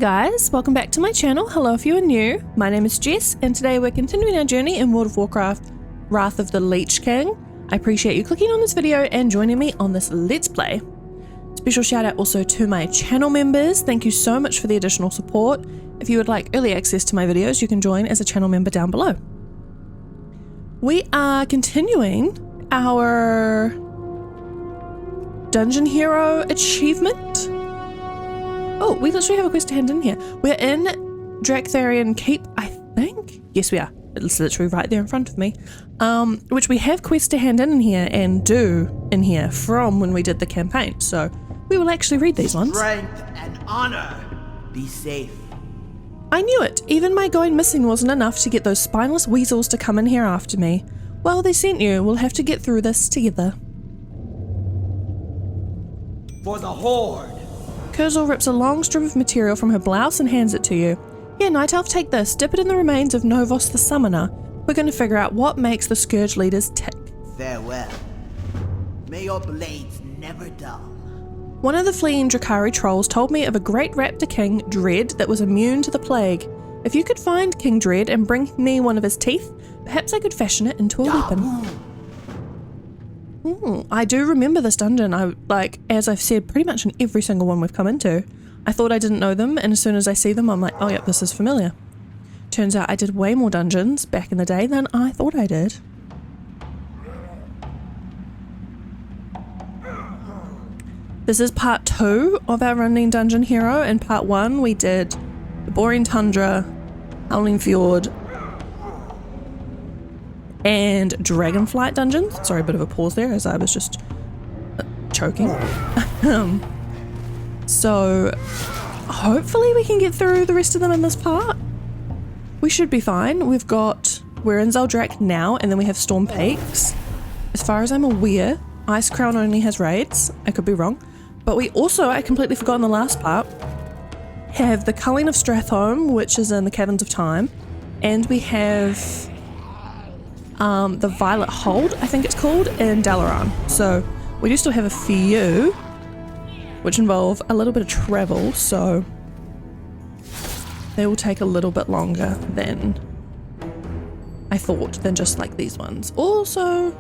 guys, welcome back to my channel. Hello if you are new. My name is Jess and today we're continuing our journey in World of Warcraft Wrath of the Lich King. I appreciate you clicking on this video and joining me on this Let's Play. Special shout out also to my channel members. Thank you so much for the additional support. If you would like early access to my videos, you can join as a channel member down below. We are continuing our Dungeon Hero achievement. Oh, we literally have a quest to hand in here. We're in Draktharian Keep, I think. Yes, we are. It's literally right there in front of me. Which we have quests to hand in here and do in here from when we did the campaign. So we will actually read these ones. Strength and honor. Be safe. I knew it. Even my going missing wasn't enough to get those spineless weasels to come in here after me. Well, they sent you. We'll have to get through this together. For the Horde. Kurzel rips a long strip of material from her blouse and hands it to you. Here, Night Elf, take this. Dip it in the remains of Novos the Summoner. We're going to figure out what makes the Scourge leaders tick. Farewell. May your blades never dull. One of the fleeing Drakari trolls told me of a great raptor king, Dread, that was immune to the plague. If you could find King Dread and bring me one of his teeth, perhaps I could fashion it into a weapon. I do remember this dungeon. As I've said pretty much in every single one we've come into. I thought I didn't know them, and as soon as I see them, I'm like, oh yep, this is familiar. Turns out I did way more dungeons back in the day than I thought I did. This is part 2 of our running Dungeon Hero. In part 1, we did the Boring Tundra, Howling Fjord, and Dragonflight dungeons. Sorry, a bit of a pause there as I was just choking. So hopefully we can get through the rest of them in this part. We should be fine. We're in Zeldrak now, and then we have Storm Peaks. As far as I'm aware, Ice Crown only has raids. I could be wrong. But we also, I completely forgot in the last part, have the Culling of Strathholm, which is in the Caverns of Time, and we have the Violet Hold, I think it's called, in Dalaran. So we do still have a few, which involve a little bit of travel, so they will take a little bit longer than I thought, than just like these ones. Also,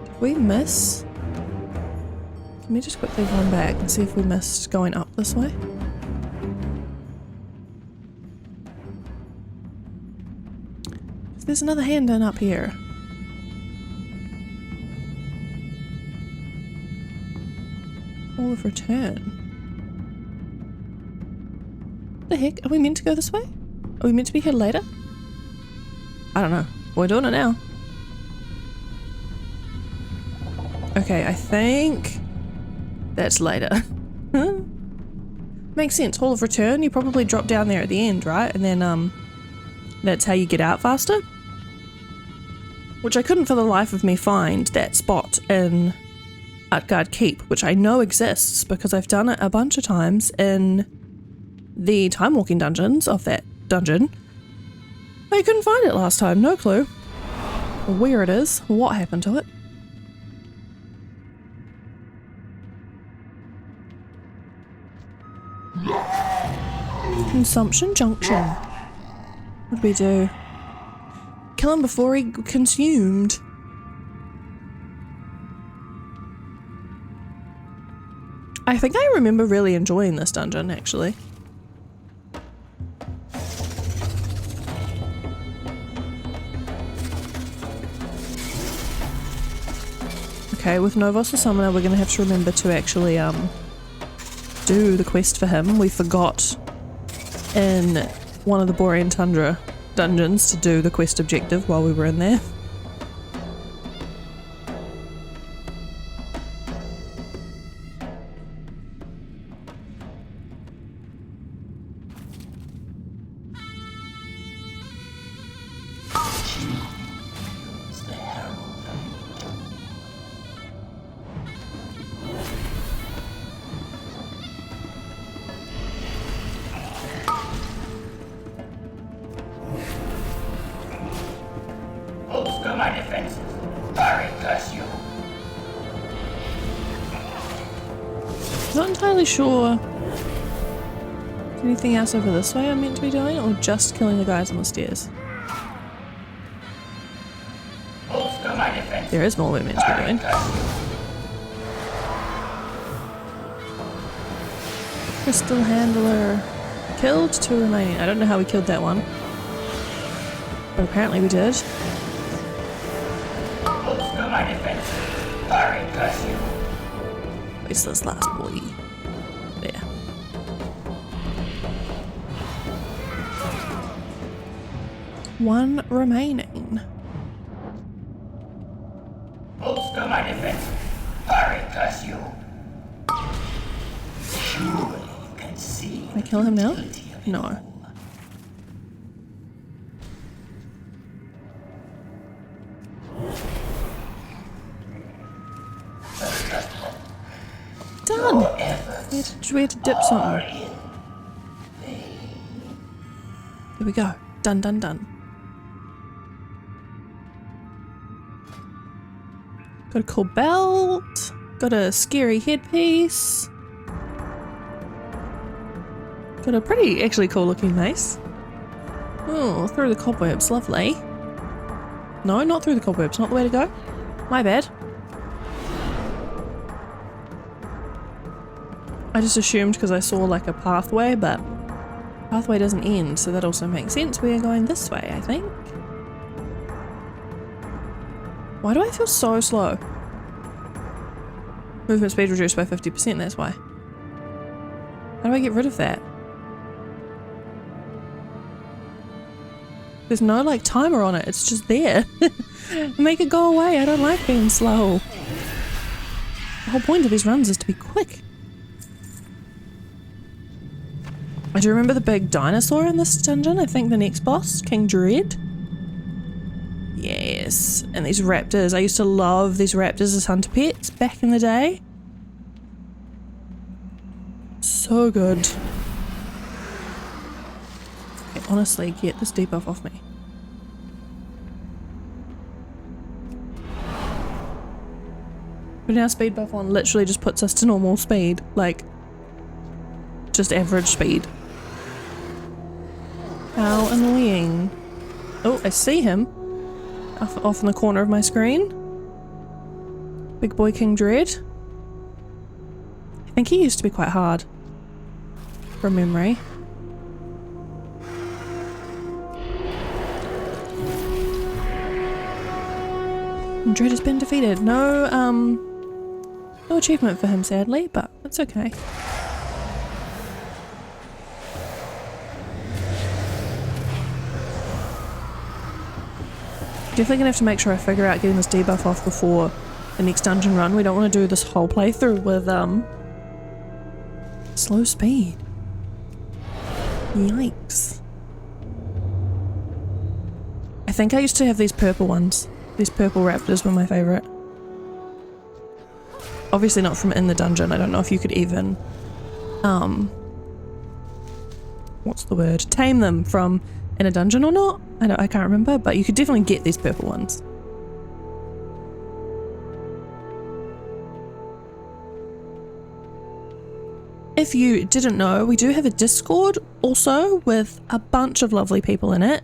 did we miss? Let me just quickly run back and see if we missed going up this way. There's another hand in up here. Hall of Return. The heck? Are we meant to go this way? Are we meant to be here later? I don't know. We're doing it now. Okay, I think that's later. Makes sense. Hall of Return. You probably drop down there at the end, right? And then that's how you get out faster. Which I couldn't for the life of me find that spot in Utgard Keep, which I know exists because I've done it a bunch of times in the time walking dungeons of that dungeon. I couldn't find it last time, no clue where it is, what happened to it. Consumption Junction. What did we do? Kill him before he consumed. I think I remember really enjoying this dungeon, actually. Okay, with Novos the Summoner, we're going to have to remember to actually do the quest for him. We forgot in one of the Borean Tundra dungeons to do the quest objective while we were in there. My defenses. Fiery curse you. Not entirely sure Anything else over this way I'm meant to be doing, or just killing the guys on the stairs? Bolster my defense. There is more we're meant to be doing. Crystal handler. Killed 2 remaining. I don't know how we killed that one. But apparently we did. Bolster my defense. Fiery curse you. Where's this last boy? There. One remaining. Bolster my defense. Fiery curse you. Surely you can see. Can I kill him now? No. Done! We had to dip something. There we go. Done, done, done. Got a cool belt. Got a scary headpiece. Got a pretty, actually cool looking mace. Oh, through the cobwebs. Lovely. No, not through the cobwebs. Not the way to go. My bad. I just assumed because I saw like a pathway, but pathway doesn't end, so that also makes sense. We are going this way, I think. Why do I feel so slow? Movement speed reduced by 50%, that's why. How do I get rid of that? There's no like timer on it, it's just there. Make it go away, I don't like being slow. The whole point of these runs is to be quick. I do remember the big dinosaur in this dungeon. I think the next boss, King Dread. Yes, and these raptors. I used to love these raptors as hunter pets back in the day. So good. Okay, honestly, get this debuff off me. Putting our speed buff on literally just puts us to normal speed, like just average speed. How annoying. Oh, I see him. Off in the corner of my screen. Big boy King Dread. I think he used to be quite hard. From memory. And Dread has been defeated. No achievement for him sadly, but it's okay. Definitely gonna have to make sure I figure out getting this debuff off before the next dungeon run. We don't want to do this whole playthrough with slow speed. Yikes. I think I used to have these purple ones. These purple raptors were my favourite. Obviously not from in the dungeon. I don't know if you could even what's the word? Tame them from in a dungeon or not. I can't remember, but you could definitely get these purple ones. If you didn't know, we do have a Discord also with a bunch of lovely people in it.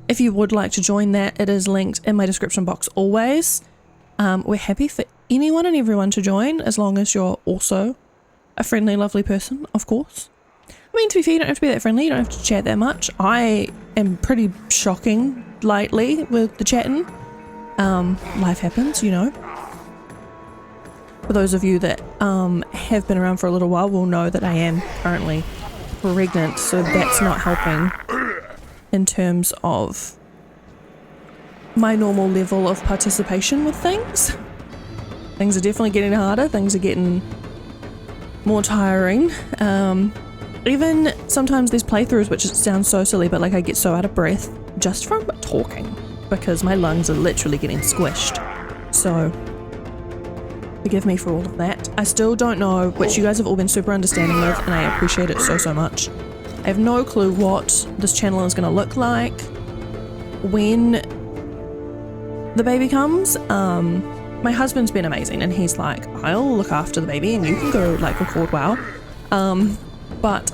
If you would like to join that, it is linked in my description box always. We're happy for anyone and everyone to join as long as you're also a friendly, lovely person, of course. I mean, to be fair, you don't have to be that friendly, you don't have to chat that much. I am pretty shocking lately with the chatting. Life happens, you know. For those of you that have been around for a little while will know that I am currently pregnant, so that's not helping in terms of my normal level of participation with things. Things are definitely getting harder, things are getting more tiring. Even sometimes there's playthroughs which sound so silly, but like I get so out of breath just from talking because my lungs are literally getting squished. So forgive me for all of that. I still don't know, which you guys have all been super understanding with, and I appreciate it so much. I have no clue what this channel is going to look like when the baby comes. My husband's been amazing, and he's like, I'll look after the baby and you can go like record WoW. But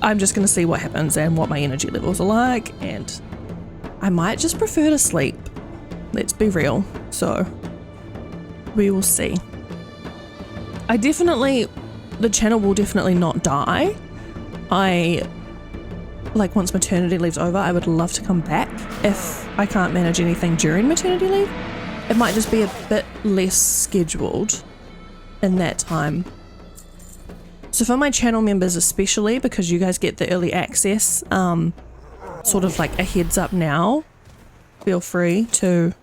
I'm just going to see what happens and what my energy levels are like, and I might just prefer to sleep. Let's be real. So we will see. The channel will definitely not die. Once maternity leave's over, I would love to come back if I can't manage anything during maternity leave. It might just be a bit less scheduled in that time. So for my channel members especially, because you guys get the early access, sort of like a heads up now, feel free to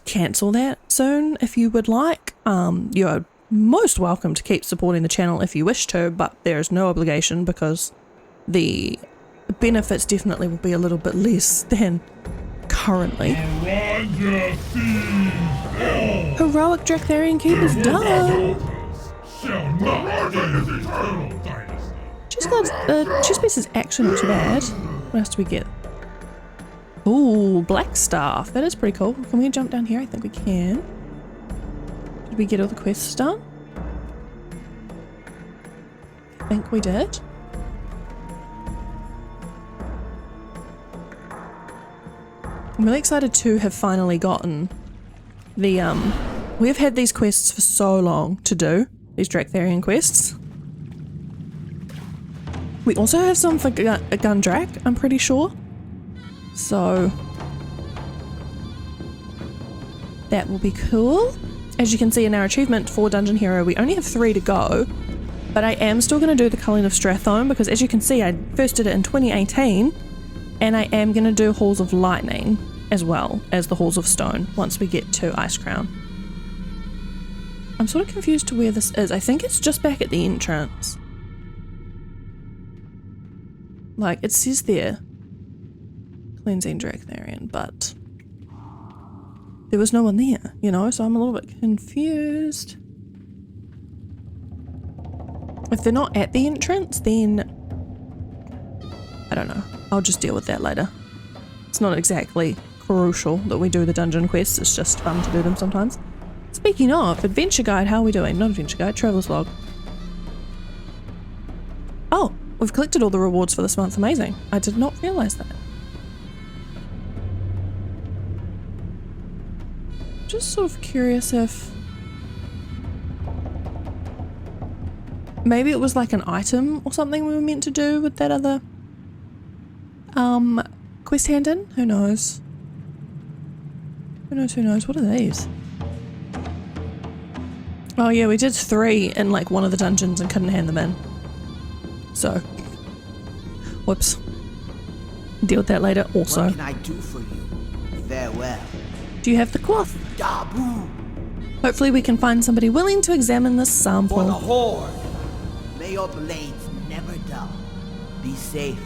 cancel that soon if you would like. You're most welcome to keep supporting the channel if you wish to, but there is no obligation because the benefits definitely will be a little bit less than currently. Heroic Dracatherian Keep is done. Chess piece is actually not too bad. What else do we get? Ooh, black staff. That is pretty cool. Can we jump down here? I think we can. Did we get all the quests done? I think we did. I'm really excited to have finally gotten the, we've had these quests for so long to do, these Dracatherian quests. We also have some for Gundrak, I'm pretty sure. So that will be cool. As you can see in our achievement for Dungeon Hero, we only have 3 to go, but I am still going to do the Culling of Strathone because as you can see, I first did it in 2018, and I am going to do Halls of Lightning as well as the Halls of Stone once we get to Ice Crown. I'm sort of confused to where this is. I think it's just back at the entrance. Like, it says there, Cleansing Dracatherian, but there was no one there, you know, so I'm a little bit confused. If they're not at the entrance, then I don't know. I'll just deal with that later. It's not exactly crucial that we do the dungeon quests, it's just fun to do them sometimes. Speaking of, Adventure Guide, how are we doing? Not Adventure Guide, Traveler's Log. Oh, we've collected all the rewards for this month, amazing. I did not realise that. Just sort of curious if maybe it was like an item or something we were meant to do with that other quest hand-in? Who knows? Who knows? What are these? Oh yeah, we did 3 in like one of the dungeons and couldn't hand them in. So, whoops. Deal with that later also. What can I do for you? Farewell. Do you have the cloth? Dabu. Hopefully we can find somebody willing to examine this For the sample. Horde. May your blades never dull. Be safe.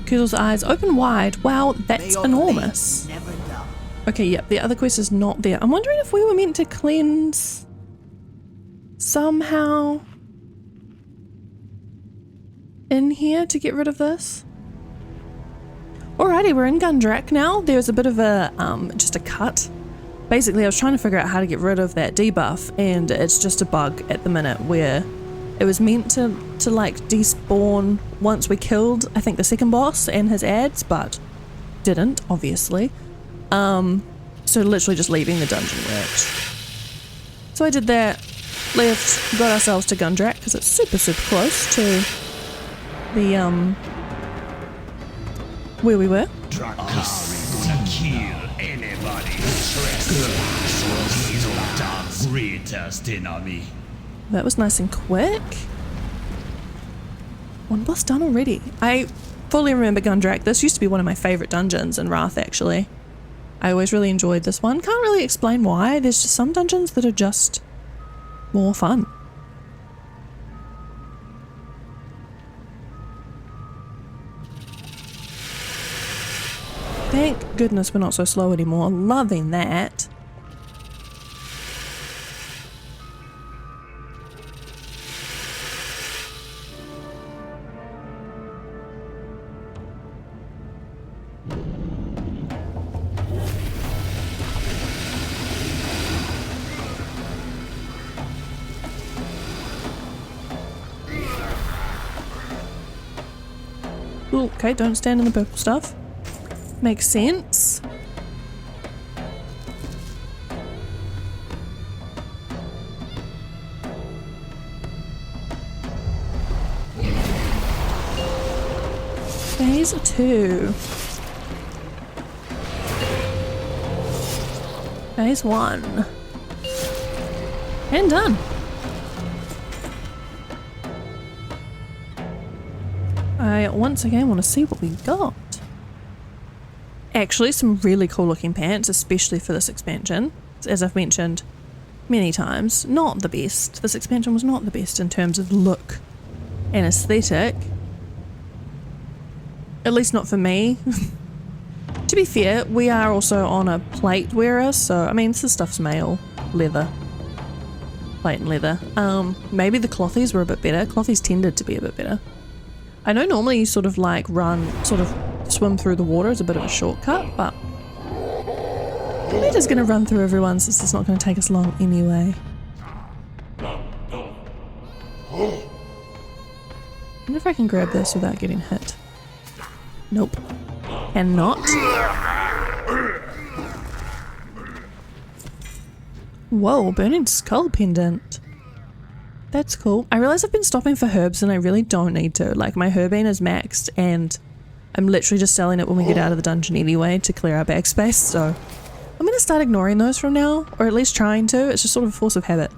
Kuzel's eyes open wide. Wow, May that's your enormous. blades never dull. Okay, yep, the other quest is not there. I'm wondering if we were meant to cleanse somehow in here to get rid of this. Alrighty, we're in Gundrak now. There's a bit of a, just a cut. Basically, I was trying to figure out how to get rid of that debuff, and it's just a bug at the minute where it was meant to like despawn once we killed, I think, the second boss and his ads, but didn't, obviously. So literally just leaving the dungeon worked. So I did that, left, got ourselves to Gundrak, because it's super, super close to the, where we were. To kill anybody. He's the greatest enemy. That was nice and quick. 1 boss done already. I fully remember Gundrak. This used to be one of my favourite dungeons in Wrath, actually. I always really enjoyed this one. Can't really explain why. There's just some dungeons that are just more fun. Thank goodness we're not so slow anymore. Loving that. Ooh, okay, don't stand in the purple stuff. Makes sense. Phase 2. Phase 1. And done. I once again want to see what we got. Actually, some really cool looking pants, especially for this expansion. As I've mentioned many times, not the best. This expansion was not the best in terms of look and aesthetic. At least not for me. To be fair, we are also on a plate wearer, so I mean, this stuff's mail, leather. Plate and leather. Maybe the clothies were a bit better. Clothies tended to be a bit better. I know normally you sort of like swim through the water as a bit of a shortcut, but we're just going to run through everyone since it's not going to take us long anyway. I wonder if I can grab this without getting hit. Nope. Cannot. Whoa, burning skull pendant. That's cool. I realize I've been stopping for herbs and I really don't need to. Like, my herbine is maxed and I'm literally just selling it when we get out of the dungeon anyway to clear our bag space, so I'm gonna start ignoring those from now, or at least trying to. It's just sort of a force of habit.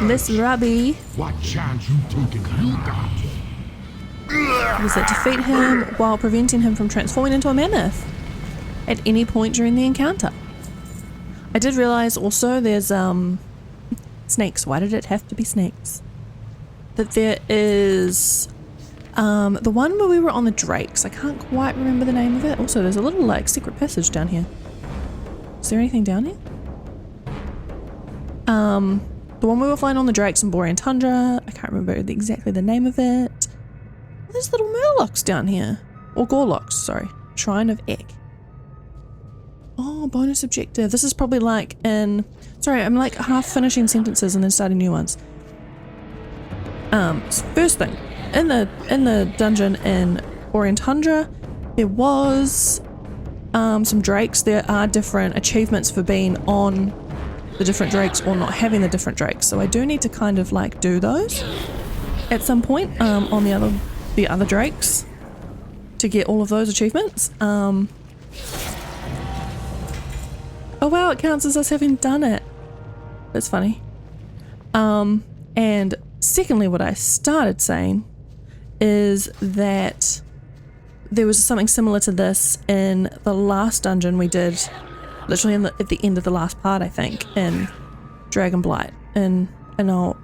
This Robbie. What chance you taking you got? Was it defeat him while preventing him from transforming into a mammoth at any point during the encounter. I did realize also there's snakes. Why did it have to be snakes? That there is the one where we were on the drakes. I can't quite remember the name of it. Also, there's a little like secret passage down here. Is there anything down here? The one we were flying on the drakes in Borean Tundra. I can't remember exactly the name of it. There's little murlocs down here. Or gorlocs, sorry. Shrine of Ek. Oh, bonus objective. This is probably like in... Sorry, I'm like half finishing sentences and then starting new ones. First thing. In the dungeon in Borean Tundra, there was some drakes. There are different achievements for being on the different drakes or not having the different drakes. So I do need to kind of like do those at some point on the other drakes to get all of those achievements. Oh wow, it counts as us having done it. That's funny. And secondly, what I started saying is that there was something similar to this in the last dungeon we did, literally at the end of the last part, I think, in Dragonblight, and I'll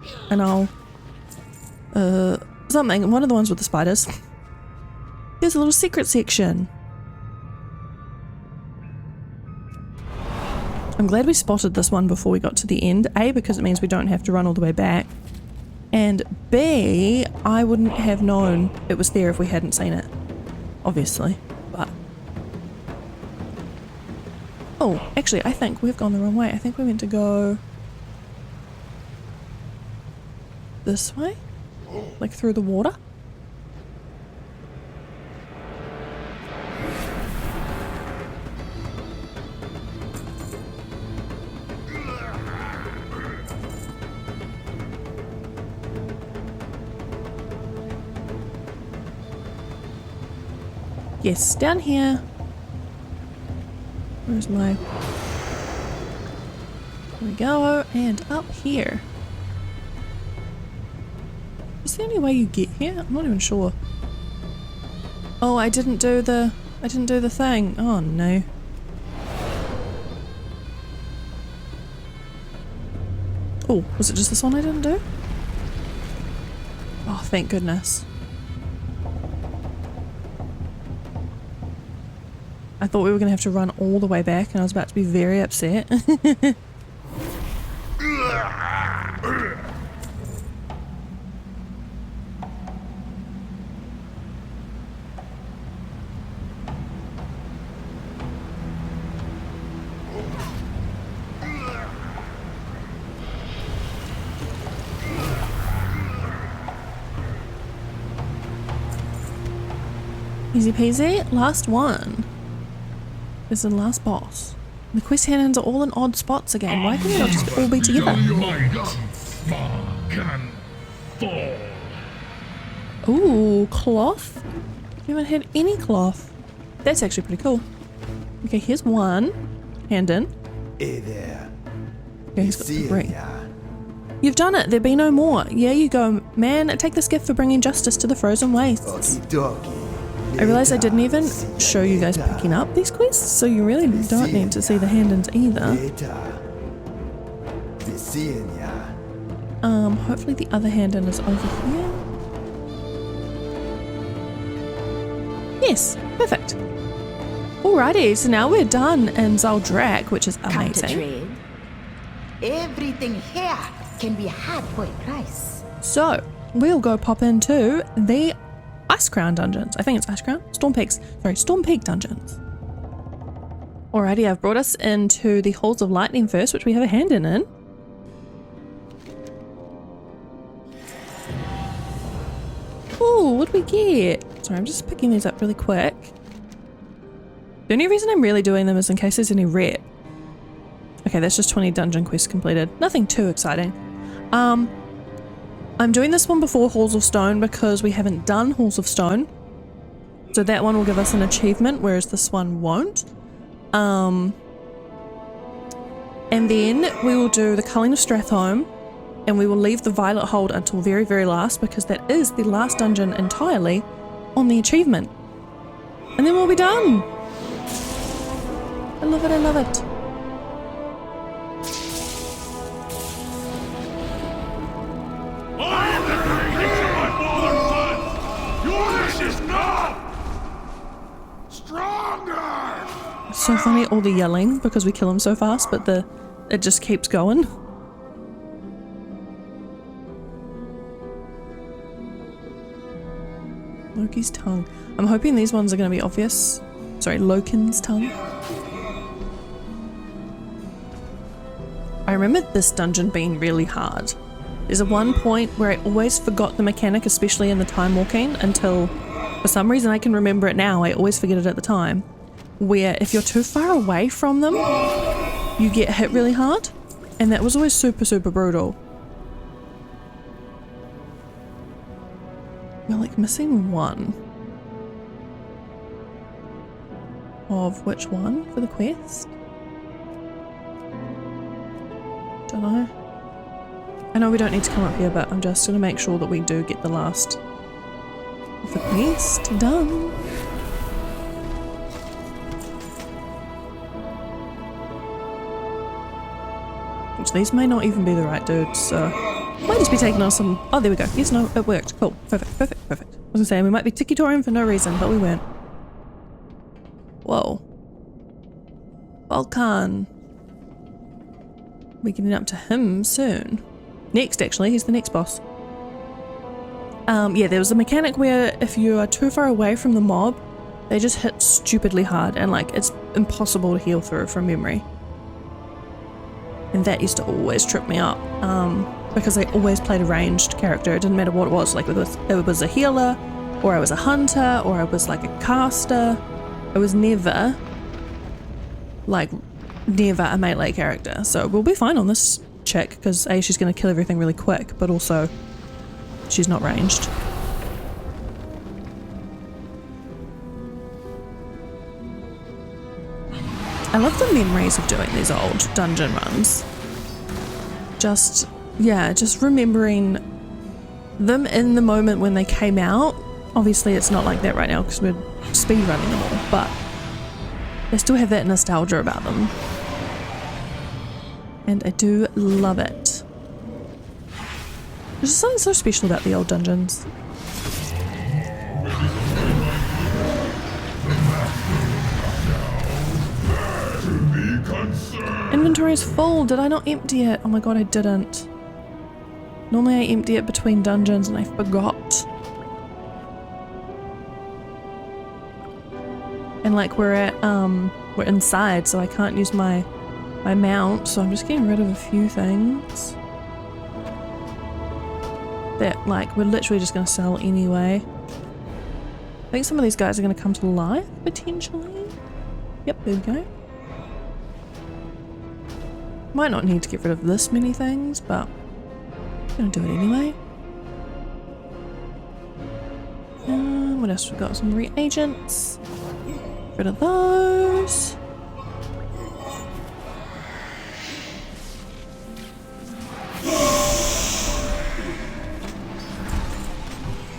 something, one of the ones with the spiders. Here's a little secret section. I'm glad we spotted this one before we got to the end. A, because it means we don't have to run all the way back. And B, I wouldn't have known it was there if we hadn't seen it. Obviously. But... oh, actually, I think we've gone the wrong way. I think we meant to go... this way? Like through the water? Yes, down here. Where's my... there we go, and up here. Is there any way you get here? I'm not even sure. Oh, I didn't do the thing. Oh no. Oh, was it just this one I didn't do? Oh, thank goodness. I thought we were going to have to run all the way back and I was about to be very upset. Easy peasy. Last one. This is the last boss. The quest hand-ins are all in odd spots again. Why can they not just all be together? Ooh, cloth? We haven't had any cloth. That's actually pretty cool. Okay, here's one. Hand in. Hey there. Okay, he's got See 3. ya. You've done it. There be no more. Yeah, you go. Man, take this gift for bringing justice to the frozen wastes. Okie-dokie. I realised I didn't even show you guys picking up these quests, so you really don't need to see the hand-ins either. Hopefully the other hand-in is over here. Yes, perfect. Alrighty, so now we're done in Zuldrak, which is Come to amazing. trade. Everything here can be had for a price. So, we'll go pop into the Ice Crown dungeons. I think it's Ice Crown? Storm Peak dungeons. Alrighty, I've brought us into the Halls of Lightning first, which we have a hand-in. Ooh, what do we get? Sorry, I'm just picking these up really quick. The only reason I'm really doing them is in case there's any rep. Okay, that's just 20 dungeon quests completed. Nothing too exciting. I'm doing this one before Halls of Stone because we haven't done Halls of Stone. So that one will give us an achievement, whereas this one won't. And then we will do the Culling of Strathholm, and we will leave the Violet Hold until very, very last because that is the last dungeon entirely on the achievement. And then we'll be done. I love it, I love it. It's so funny, all the yelling because we kill him so fast, but it just keeps going. Loki's tongue. I'm hoping these ones are going to be obvious. Sorry, Loken's tongue. I remember this dungeon being really hard. There's a one point where I always forgot the mechanic, especially in the time walking, until for some reason I can remember it now. I always forget it at the time. Where if you're too far away from them, you get hit really hard. And that was always super, super brutal. We're like missing one. Of which one for the quest? Don't know. I know we don't need to come up here, but I'm just going to make sure that we do get the last of the quest done. Which these may not even be the right dudes, so might just be taking on some. Oh, there we go. Yes, no, it worked. Cool. Perfect, perfect, perfect. I was gonna say we might be tiki-touring for no reason, but we weren't. Whoa. Vulcan. We're getting up to him soon. Next, actually, he's the next boss. Yeah, there was a mechanic where if you are too far away from the mob, they just hit stupidly hard, and like it's impossible to heal through from memory. And that used to always trip me up, because I always played a ranged character. It didn't matter what it was, like it was a healer, or I was a hunter, or I was like a caster. I was never a melee character. So we'll be fine on this chick, because A, she's going to kill everything really quick, but also she's not ranged. I love the memories of doing these old dungeon runs. Just remembering them in the moment when they came out. Obviously it's not like that right now because we're speedrunning them all, but they still have that nostalgia about them. And I do love it. There's just something so special about the old dungeons. Inventory is full. Did I not empty it? Oh my god, I didn't. Normally I empty it between dungeons and I forgot. And like we're inside, so I can't use my mount, so I'm just getting rid of a few things that like we're literally just gonna sell anyway. think some of these guys are going to come to life, potentially. Yep, there we go. Might not need to get rid of this many things, but I'm going to do it anyway. What else we've got? Some reagents. Get rid of those.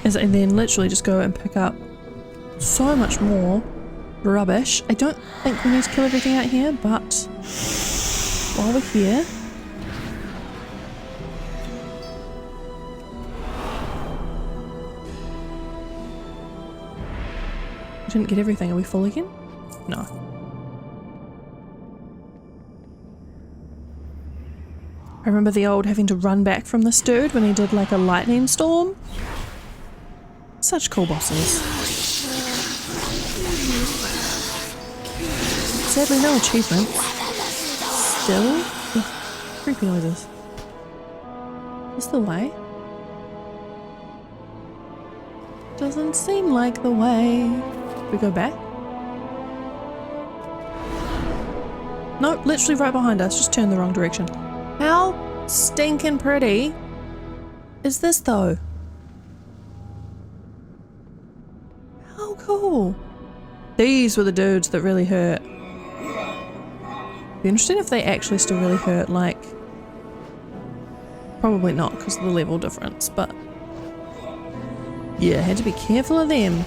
And then literally just go and pick up so much more rubbish. I don't think we need to kill everything out here, but while we're here, we didn't get everything. Are we full again? No. I remember the old having to run back from this dude when he did like a lightning storm. Such cool bosses. Sadly, no achievements. Still? Ugh, creepy noises. Is this the way? Doesn't seem like the way. We go back? Nope, literally right behind us. Just turned the wrong direction. How stinking pretty is this though? How cool. These were the dudes that really hurt. Be interesting if they actually still really hurt, like... Probably not because of the level difference, but... Yeah, had to be careful of them.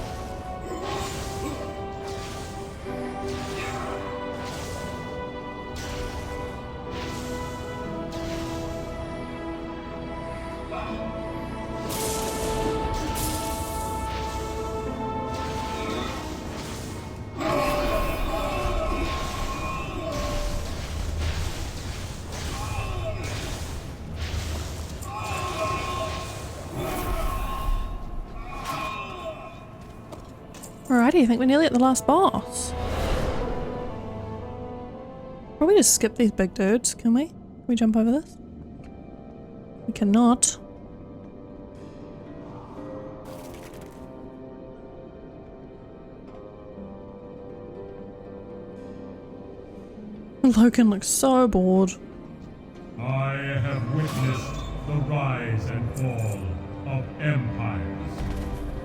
Alrighty, I think we're nearly at the last boss. Probably just skip these big dudes, can we? Can we jump over this? We cannot. Logan looks so bored. I have witnessed the rise and fall of empires,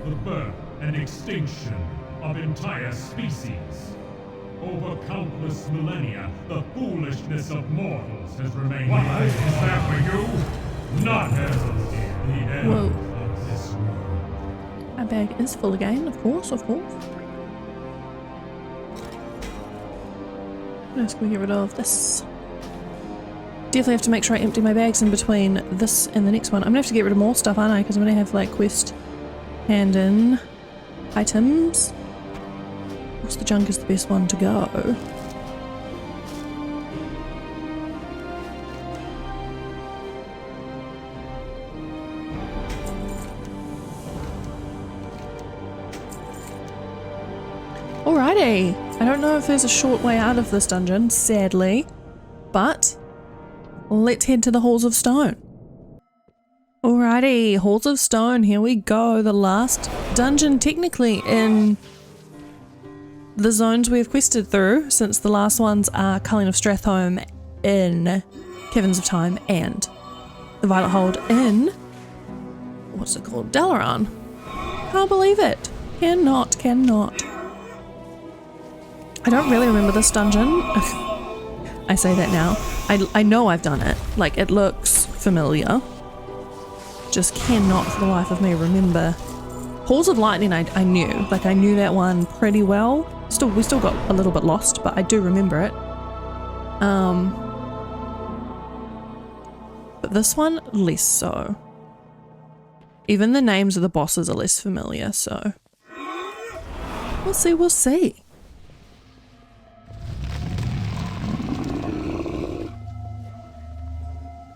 the birth and extinction of entire species. Over countless millennia, the foolishness of mortals has remained. What is that for you? Not as the end of this world. Our bag is full again, of course, of course. What else can we get rid of? This. Definitely have to make sure I empty my bags in between this and the next one. I'm gonna have to get rid of more stuff, aren't I? Because I'm gonna have like quest hand-in items. What's the junk is the best one to go? Alrighty. I don't know if there's a short way out of this dungeon, sadly, but let's head to the Halls of Stone. Alrighty, Halls of Stone, here we go. The last dungeon technically in the zones we have quested through, since the last ones are Culling of Strathholm in Caverns of Time and the Violet Hold in, what's it called, Dalaran. Can't believe it. Cannot. I don't really remember this dungeon. I say that now. I know I've done it. Like, it looks familiar. Just cannot for the life of me remember. Halls of Lightning I knew. Like, I knew that one pretty well. We still got a little bit lost, but I do remember it. But this one, less so. Even the names of the bosses are less familiar, so... We'll see.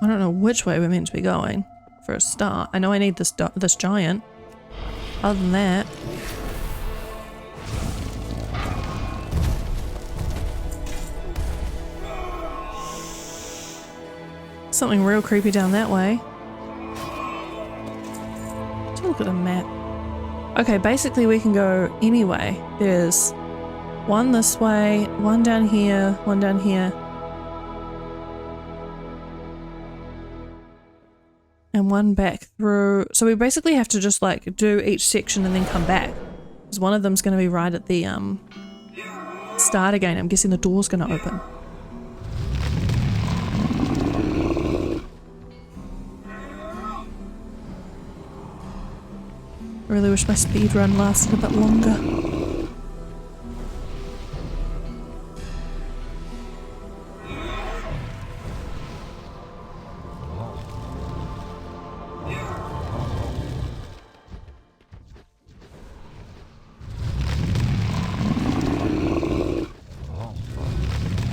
I don't know which way we're meant to be going for a start. I know I need this giant. Other than that... Something real creepy down that way. Let's look at a map. Okay, basically we can go anyway. There's one this way, one down here, one down here. And one back through. So we basically have to just like do each section and then come back. Because one of them's going to be right at the start again. I'm guessing the door's going to open. I really wish my speed run lasted a bit longer.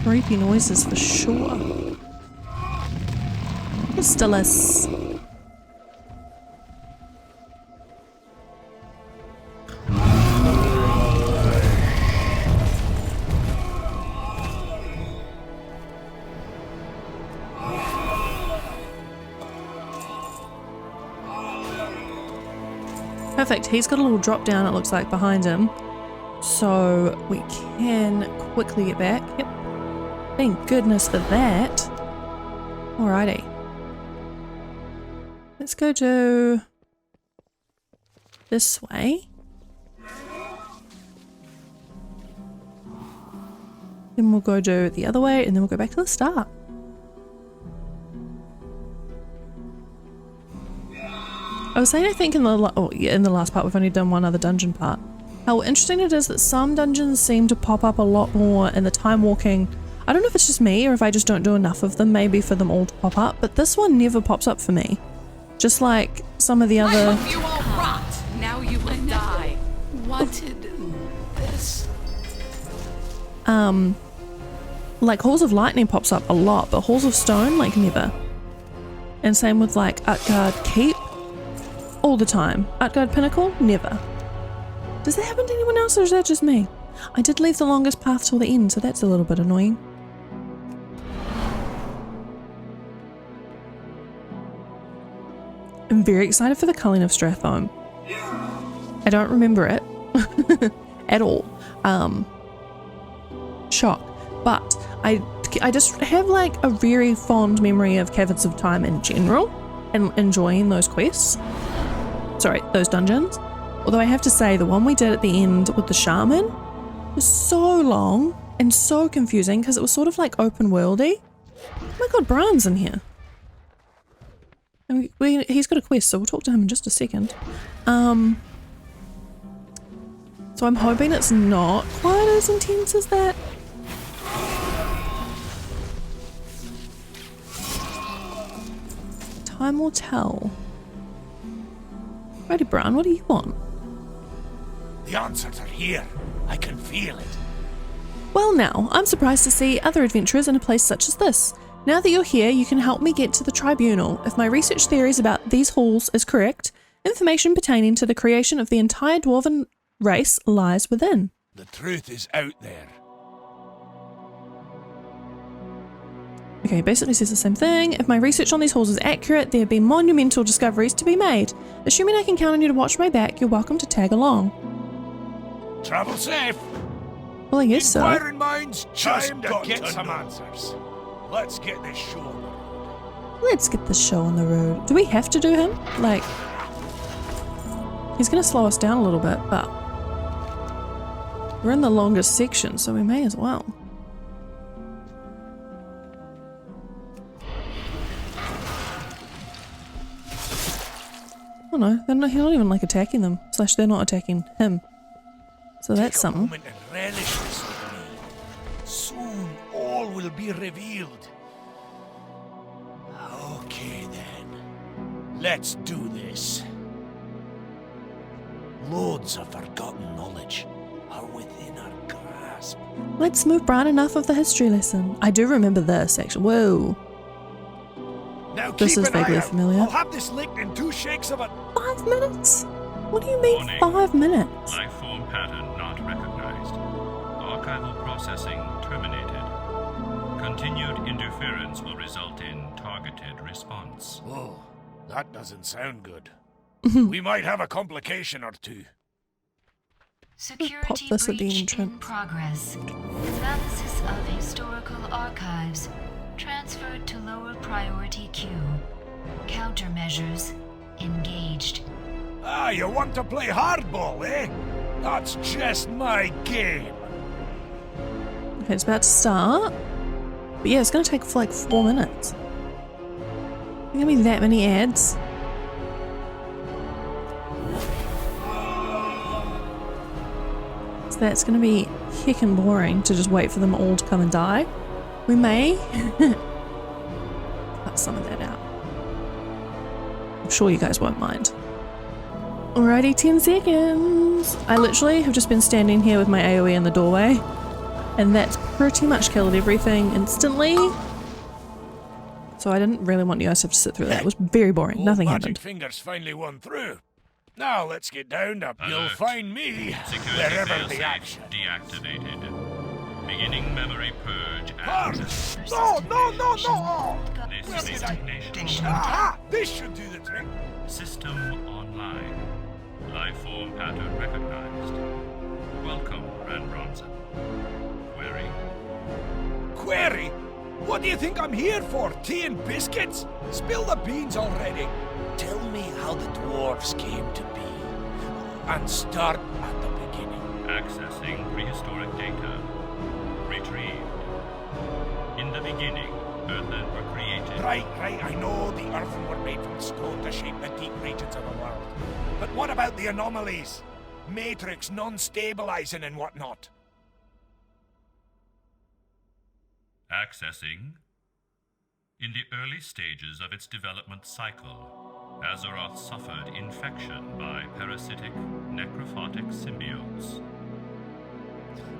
Creepy noises for sure. Crystallis. Perfect, he's got a little drop down it looks like behind him. So we can quickly get back. Yep. Thank goodness for that. Alrighty. Let's go to this way. Then we'll go do it the other way and then we'll go back to the start. I was saying I think in the last part we've only done one other dungeon part. How interesting it is that some dungeons seem to pop up a lot more in the time walking. I don't know if it's just me or if I just don't do enough of them maybe for them all to pop up, but this one never pops up for me. Just like some of the other... I hope you all rot! Now you will die. Wanted this. Like Halls of Lightning pops up a lot, but Halls of Stone, like never. And same with like Utgard Keep. All the time. Utgard Pinnacle? Never. Does that happen to anyone else or is that just me? I did leave the longest path till the end, so that's a little bit annoying. I'm very excited for the culling of Stratholme. I don't remember it at all. Shock. But I just have like a very fond memory of Caverns of Time in general and enjoying those quests. Sorry, those dungeons. Although I have to say the one we did at the end with the shaman was so long and so confusing because it was sort of like open worldy. Oh my god, Bran's in here. And he's got a quest, so we'll talk to him in just a second. So I'm hoping it's not quite as intense as that. Time will tell. Righty, Bran, what do you want? The answers are here. I can feel it. Well now, I'm surprised to see other adventurers in a place such as this. Now that you're here, you can help me get to the tribunal. If my research theories about these halls is correct, information pertaining to the creation of the entire dwarven race lies within. The truth is out there. Okay, basically says the same thing. If my research on these halls is accurate, there have been monumental discoveries to be made. Assuming I can count on you to watch my back, you're welcome to tag along. Travel safe. Well, I guess so. Inquiring minds, time to get some answers. Let's get this show on the road. Let's get this show on the road. Do we have to do him? Like, he's going to slow us down a little bit, but we're in the longest section, so we may as well. Oh no, he's not even like attacking them. / they're not attacking him. So that's something. Moment and relish this with me. Soon all will be revealed. Okay then. Let's do this. Loads of forgotten knowledge are within our grasp. Let's move Bran enough of the history lesson. I do remember this actually. Whoa. Now This is vaguely familiar. I'll have this licked in 2 shakes of it. 5 minutes? What do you mean Warning. 5 minutes? Lifeform pattern not recognized. Archival processing terminated. Continued interference will result in targeted response. Oh, that doesn't sound good. We might have a complication or two. Security this at the breach entrance. in progress. Analysis of historical archives. Transferred to lower priority queue. Countermeasures engaged. Ah, you want to play hardball, eh? That's just my game. Okay, it's about to start. But yeah, it's gonna take for like 4 minutes. There's gonna be that many ads. So that's gonna be heckin' boring to just wait for them all to come and die. We may cut some of that out. I'm sure you guys won't mind. Alrighty, 10 seconds. I literally have just been standing here with my AoE in the doorway, and that's pretty much killed everything instantly. So I didn't really want you guys to have to sit through that. It was very boring. Nothing Magic happened. Fingers finally won through. Now let's get down to You'll Alert. Find Me Security wherever the failsafe action. deactivated. Beginning memory purge Hard. and... No! This destination. Aha! This should do the trick. System online. Life form pattern recognized. Welcome, Ran Bronson. Query. Query? What do you think I'm here for? Tea and biscuits? Spill the beans already. Tell me how the dwarves came to be. And start at the beginning. Accessing prehistoric data. Retrieved. In the beginning, Earthen were created. Right, I know the earthen were made from stone to shape the deep regions of the world. But what about the anomalies? Matrix, non-stabilizing and whatnot. Accessing. In the early stages of its development cycle, Azeroth suffered infection by parasitic, necrophotic symbiotes.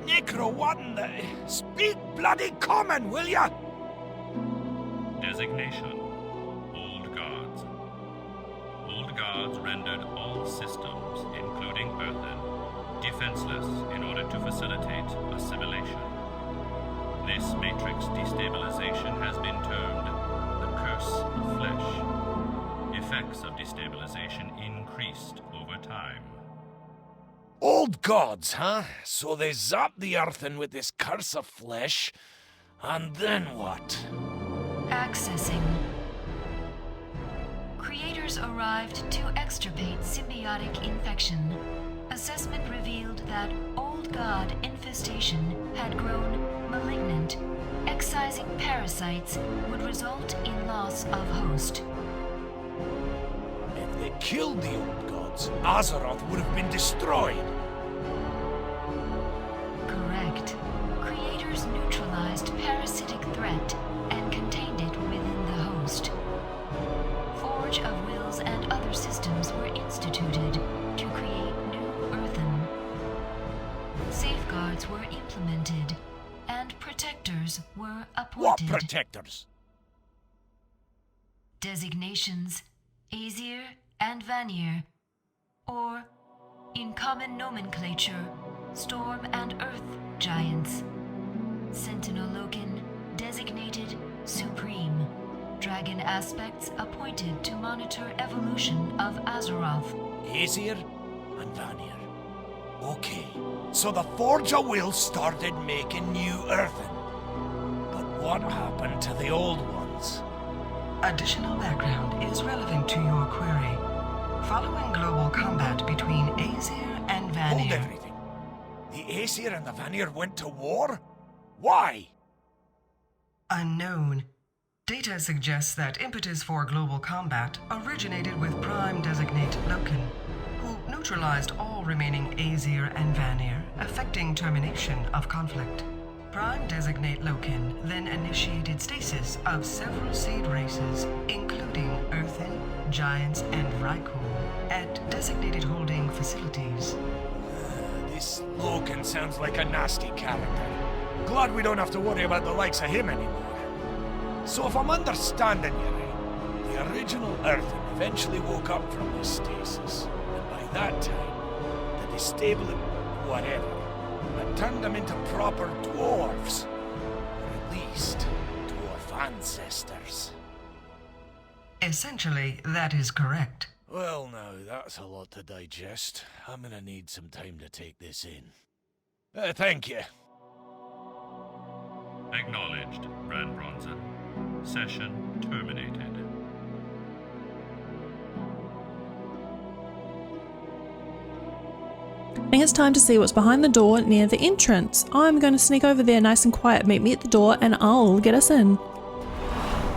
Necro, what in the... Speak bloody common, will ya? Designation. Old Gods. Old Gods rendered all systems, including Earthen, defenseless in order to facilitate assimilation. This matrix destabilization has been termed the Curse of Flesh. Effects of destabilization increased over time. Old gods, huh? So they zap the earthen with this curse of flesh, and then what? Accessing. Creators arrived to extirpate symbiotic infection. Assessment revealed that Old God infestation had grown malignant. Excising parasites would result in loss of host. If they killed the old gods, Azeroth would have been destroyed. Correct. Creators neutralized parasitic threat and contained it within the host. Forge of Wills and other systems were instituted to create new Earthen. Safeguards were implemented, and protectors were appointed. What protectors? Designations: Aesir and Vanir, or, in common nomenclature, Storm and Earth Giants. Sentinel Loken designated Supreme. Dragon aspects appointed to monitor evolution of Azeroth. Aesir and Vanir. Okay, so the Forge of Will started making new earthen. But what happened to the old ones? Additional background is relevant to your query. Following global combat between Aesir and Vanir... Hold everything. The Aesir and the Vanir went to war? Why? Unknown. Data suggests that impetus for global combat originated with Prime Designate Loken, who neutralized all remaining Aesir and Vanir, effecting termination of conflict. Prime Designate Loken then initiated stasis of several seed races, including Earthen, Giants, and Rykul, at designated holding facilities. This Loken sounds like a nasty character. Glad we don't have to worry about the likes of him anymore. So if I'm understanding you right, the original Earthen eventually woke up from this stasis, and by that time, the destabilized whatever had turned them into proper dwarves. Or at least, dwarf ancestors. Essentially, that is correct. Well, now, that's a lot to digest. I'm gonna need some time to take this in. Thank you. Acknowledged, Brand Bronson. Session terminated. I think it's time to see what's behind the door near the entrance. I'm going to sneak over there nice and quiet, meet me at the door, and I'll get us in.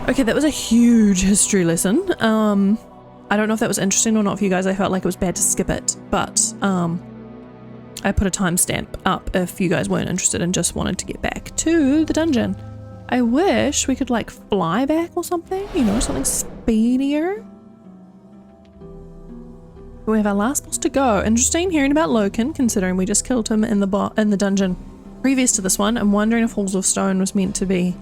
Okay, that was a huge history lesson. I don't know if that was interesting or not for you guys. I felt like it was bad to skip it, but I put a timestamp up if you guys weren't interested and just wanted to get back to the dungeon. I wish we could like fly back or something, you know, something speedier. We have our last boss to go. Interesting hearing about Loken, considering we just killed him in the dungeon previous to this one. I'm wondering if Halls of Stone was meant to be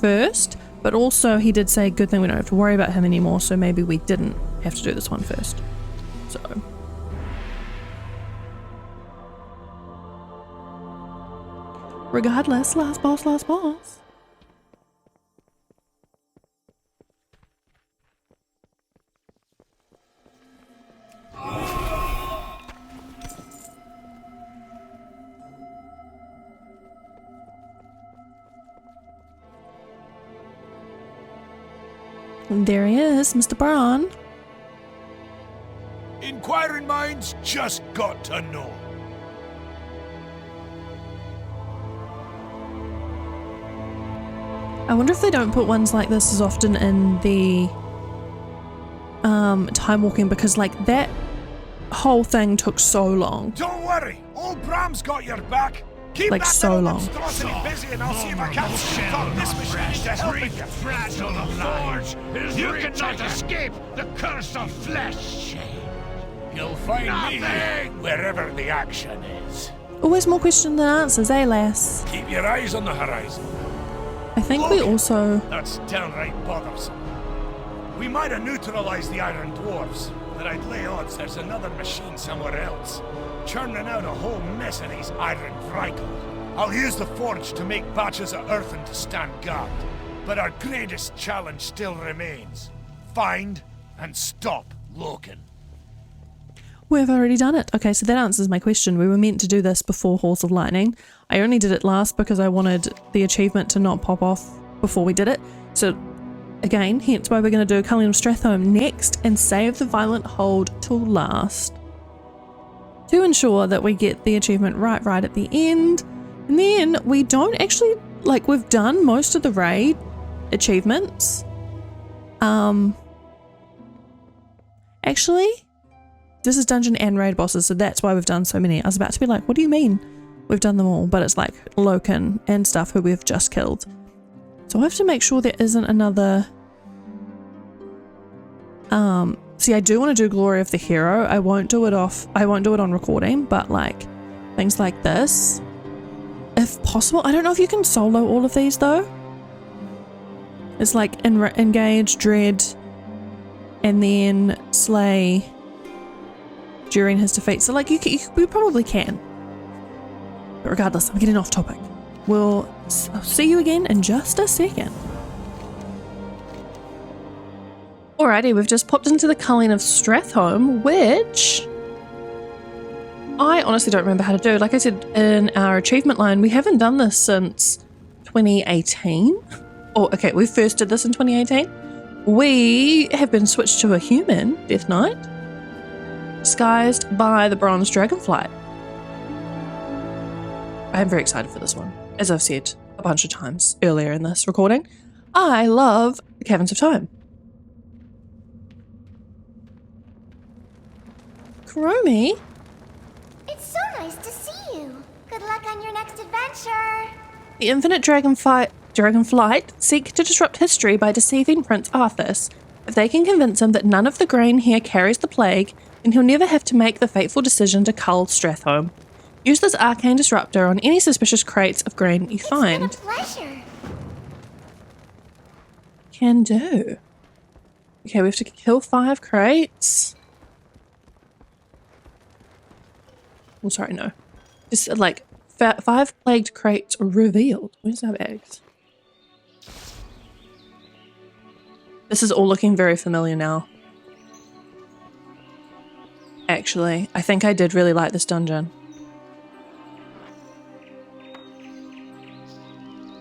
first, but also he did say good thing we don't have to worry about him anymore, so maybe we didn't have to do this one first. So regardless, last boss, last boss. And there he is, Mr. Braun. Inquiring minds just got to know. I wonder if they don't put ones like this as often in the time walking, because like that whole thing took so long. Don't worry, old Bram's got your back. Keep like that so long. Busy and I'll see if I can't talk this machine to help you. Fragile alive. You cannot escape the curse of flesh. You'll find me wherever the action is. Always more questions than answers, eh, lass? Keep your eyes on the horizon. I think we also... That's downright bothersome. We might have neutralized the Iron Dwarves, but I'd lay odds there's another machine somewhere else, churning out a whole mess of these iron vrykels. I'll use the forge to make batches of earthen to stand guard, but our greatest challenge still remains. Find and stop Loken. We've already done it. Okay, so that answers my question. We were meant to do this before Halls of Lightning. I only did it last because I wanted the achievement to not pop off before we did it. So again, hence why we're going to do Culling of Strathholm next and save the Violent Hold till last, to ensure that we get the achievement right at the end. And then we don't actually, like, we've done most of the raid achievements. Actually, this is dungeon and raid bosses, so that's why we've done so many. I was about to be like, what do you mean we've done them all? But it's like Loken and stuff who we've just killed. So I have to make sure there isn't another... See, I do want to do Glory of the Hero. I won't do it on recording, but like things like this, if possible. I don't know if you can solo all of these though. It's like engage, dread, and then slay during his defeat. So like we probably can. But regardless, I'm getting off topic. I'll see you again in just a second. Alrighty, we've just popped into the Culling of Strathholm, which I honestly don't remember how to do. Like I said in our achievement line, we haven't done this since 2018. Oh, okay, we first did this in 2018. We have been switched to a human Death Knight, disguised by the bronze dragonflight. I am very excited for this one. As I've said a bunch of times earlier in this recording, I love the Caverns of Time. Chromie? It's so nice to see you. Good luck on your next adventure. The Infinite Dragonflight seek to disrupt history by deceiving Prince Arthas. If they can convince him that none of the grain here carries the plague, then he'll never have to make the fateful decision to cull Strathholm. Use this arcane disruptor on any suspicious crates of grain you find. It's been a pleasure. Can do. Okay, we have to kill 5 crates. Oh, sorry, no. Just like 5 plagued crates revealed. Where's our bags? This is all looking very familiar now. actually. I think I did really like this dungeon.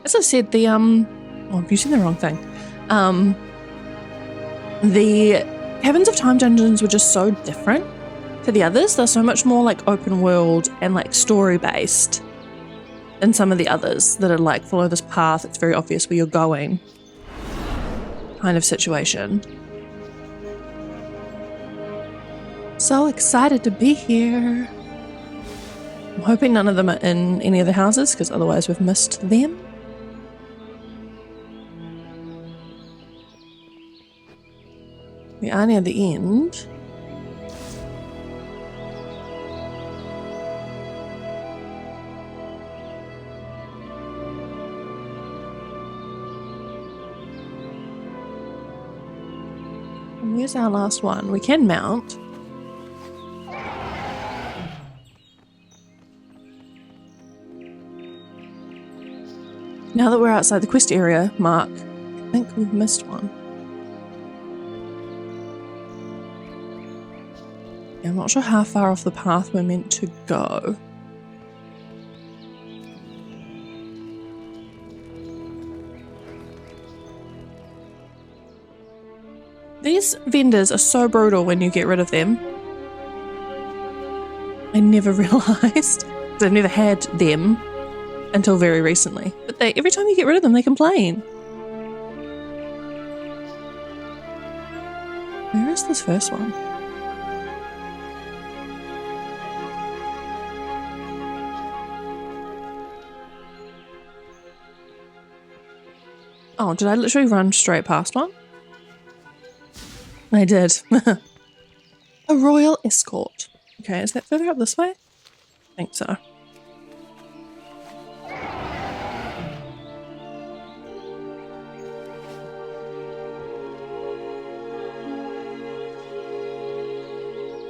As I said, the, oh, I'm using the wrong thing. The Caverns of Time dungeons were just so different to the others. They're so much more like open world and like story based than some of the others that are like follow this path, it's very obvious where you're going kind of situation. So excited to be here. I'm hoping none of them are in any of the houses because otherwise we've missed them. We are near the end. And where's our last one? We can mount. Now that we're outside the quest area, Mark, I think we've missed one. I'm not sure how far off the path we're meant to go. These vendors are so brutal when you get rid of them. I never realised. I've never had them until very recently. But they, every time you get rid of them, they complain. Where is this first one? Oh, did I literally run straight past one? I did. A royal escort. Okay, is that further up this way? I think so.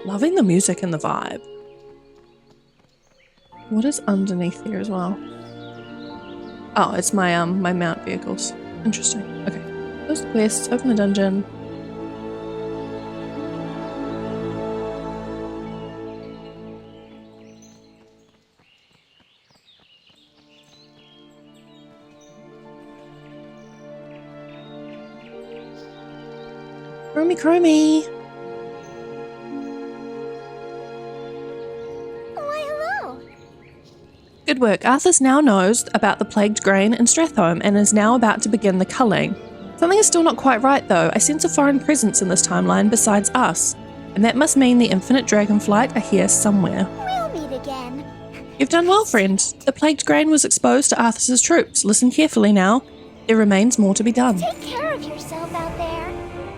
Loving the music and the vibe. What is underneath here as well? Oh, it's my my mount vehicles. Interesting. Okay. Close the quest, open the dungeon. Chromie, chromie. Why, hello. Good work. Arthas now knows about the plagued grain in Strathholm and is now about to begin the culling. Something is still not quite right though. I sense a foreign presence in this timeline besides us, and that must mean the infinite dragonflight are here somewhere. We'll meet again. You've done well, friend. The plagued grain was exposed to Arthas's troops. Listen carefully now. There remains more to be done. Take care of yourself out there.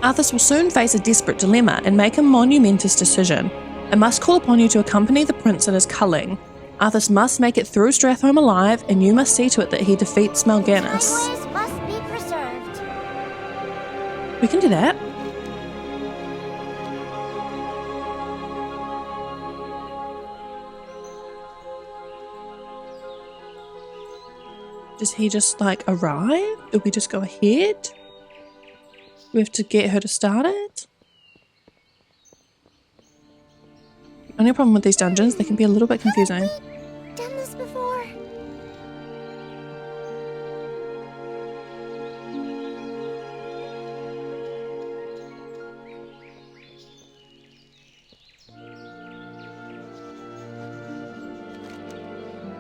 Arthas will soon face a desperate dilemma and make a monumentous decision. I must call upon you to accompany the prince in his culling. Arthas must make it through Strathholm alive, and you must see to it that he defeats Mal'Ganis. Timeways must be preserved. We can do that. Does he just like arrive? Do we just go ahead? We have to get her to start it? The only problem with these dungeons, they can be a little bit confusing. Done this before.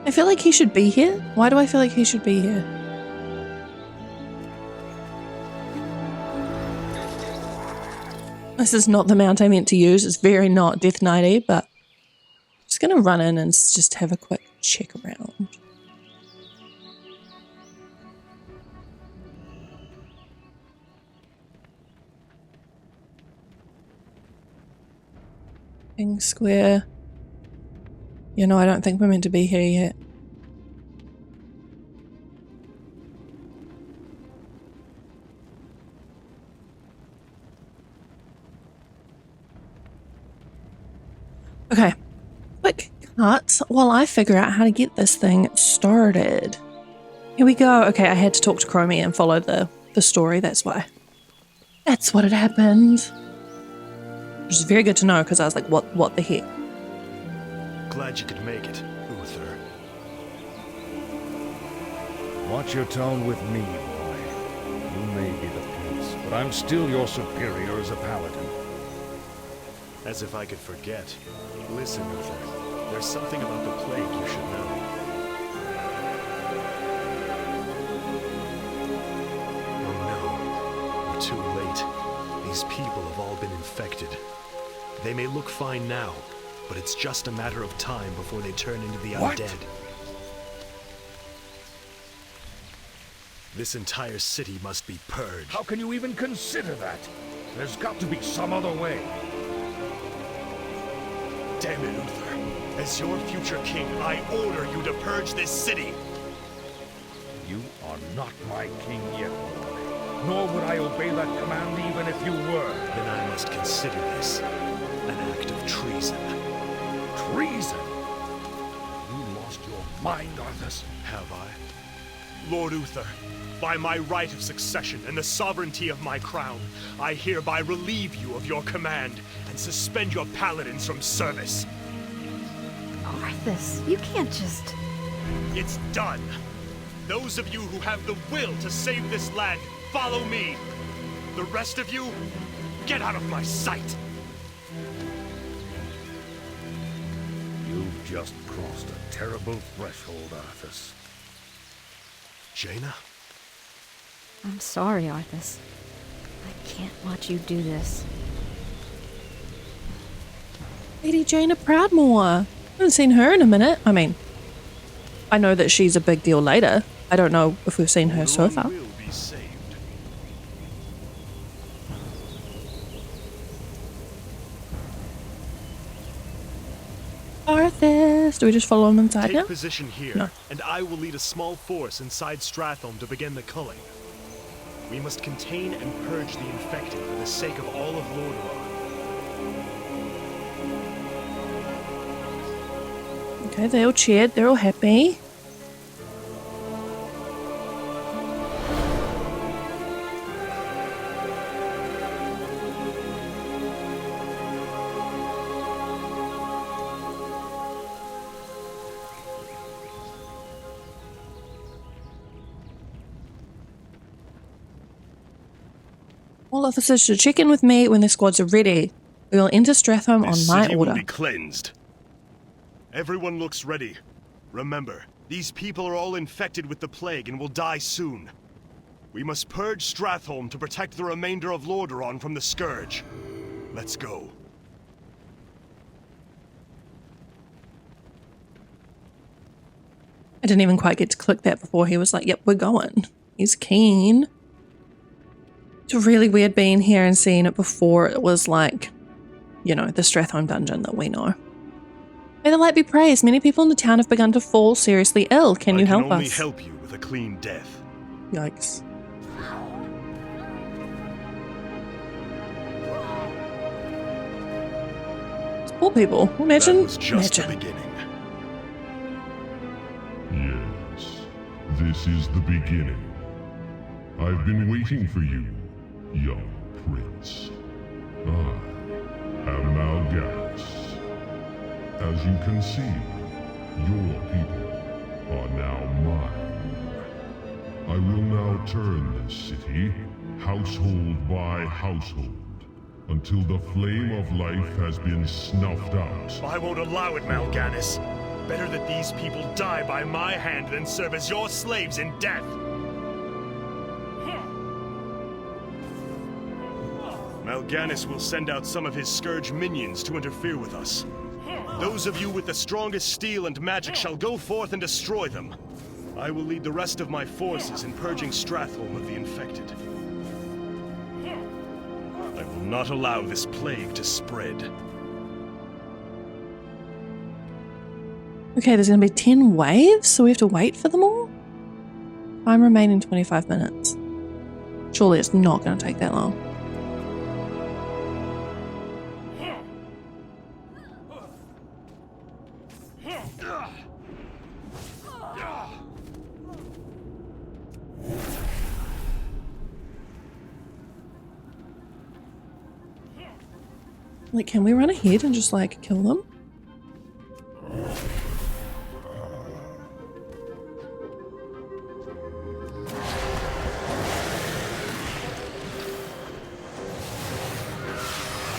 I feel like he should be here. Why do I feel like he should be here? This is not the mount I meant to use. It's very not Death Knight-y, but I'm just going to run in and just have a quick check around. King Square. You know, I don't think we're meant to be here yet. Okay, quick cut while I figure out how to get this thing started. Here we go. Okay, I had to talk to Chromie and follow the story, that's why. That's what had happened. which is very good to know because I was like, what the heck? Glad you could make it, Uther. Watch your tone with me, boy. You may be the prince, but I'm still your superior as a paladin. As if I could forget. Listen, Uther. There's something about the plague you should know. Oh no. We're too late. These people have all been infected. They may look fine now, but it's just a matter of time before they turn into the undead. This entire city must be purged. How can you even consider that? There's got to be some other way. Damn it, Uther. As your future king, I order you to purge this city. You are not my king yet, boy. Nor would I obey that command even if you were. Then I must consider this an act of treason. Treason? Have you lost your mind, Arthas? Have I? Lord Uther, by my right of succession and the sovereignty of my crown, I hereby relieve you of your command and suspend your paladins from service. Arthas, you can't just... It's done. Those of you who have the will to save this land, follow me. The rest of you, get out of my sight. You've just crossed a terrible threshold, Arthas. Jaina? I'm sorry, Arthas. I can't watch you do this. Lady Jaina Proudmoore. I haven't seen her in a minute. I mean, I know that she's a big deal later. I don't know if we've seen her so far. Arthas! Do we just follow him inside now? Take position here, No. and I will lead a small force inside Stratholme to begin the culling. We must contain and purge the infected for the sake of all of Lordaeron. Okay, they all cheered. They're all happy. All officers should check in with me when their squads are ready. We will enter Stratholme on my City order. will be cleansed. Everyone looks ready. Remember, these people are all infected with the plague and will die soon. We must purge Stratholme to protect the remainder of Lordaeron from the scourge. Let's go. I didn't even quite get to click that before he was like, yep, we're going. He's keen. It's really weird being here and seeing it before it was like, you know, the Stratholme dungeon that we know. May the light be praised. Many people in the town have begun to fall seriously ill. Can you help us? I can only help you with a clean death. Yikes. It's poor people. Imagine. That was just the beginning. Yes, this is the beginning. I've been waiting for you, young prince. I am Mal'Ganis. As you can see, your people are now mine. I will now turn this city, household by household, until the flame of life has been snuffed out. I won't allow it, Mal'Ganis. Better that these people die by my hand than serve as your slaves in death. Mal'Ganis will send out some of his Scourge minions to interfere with us. Those of you with the strongest steel and magic shall go forth and destroy them. I will lead the rest of my forces in purging Stratholme of the infected. I will not allow this plague to spread. Okay, there's going to be 10 waves, so we have to wait for them all? Time remaining 25 minutes. Surely it's not going to take that long. Like, can we run ahead and just, like, kill them?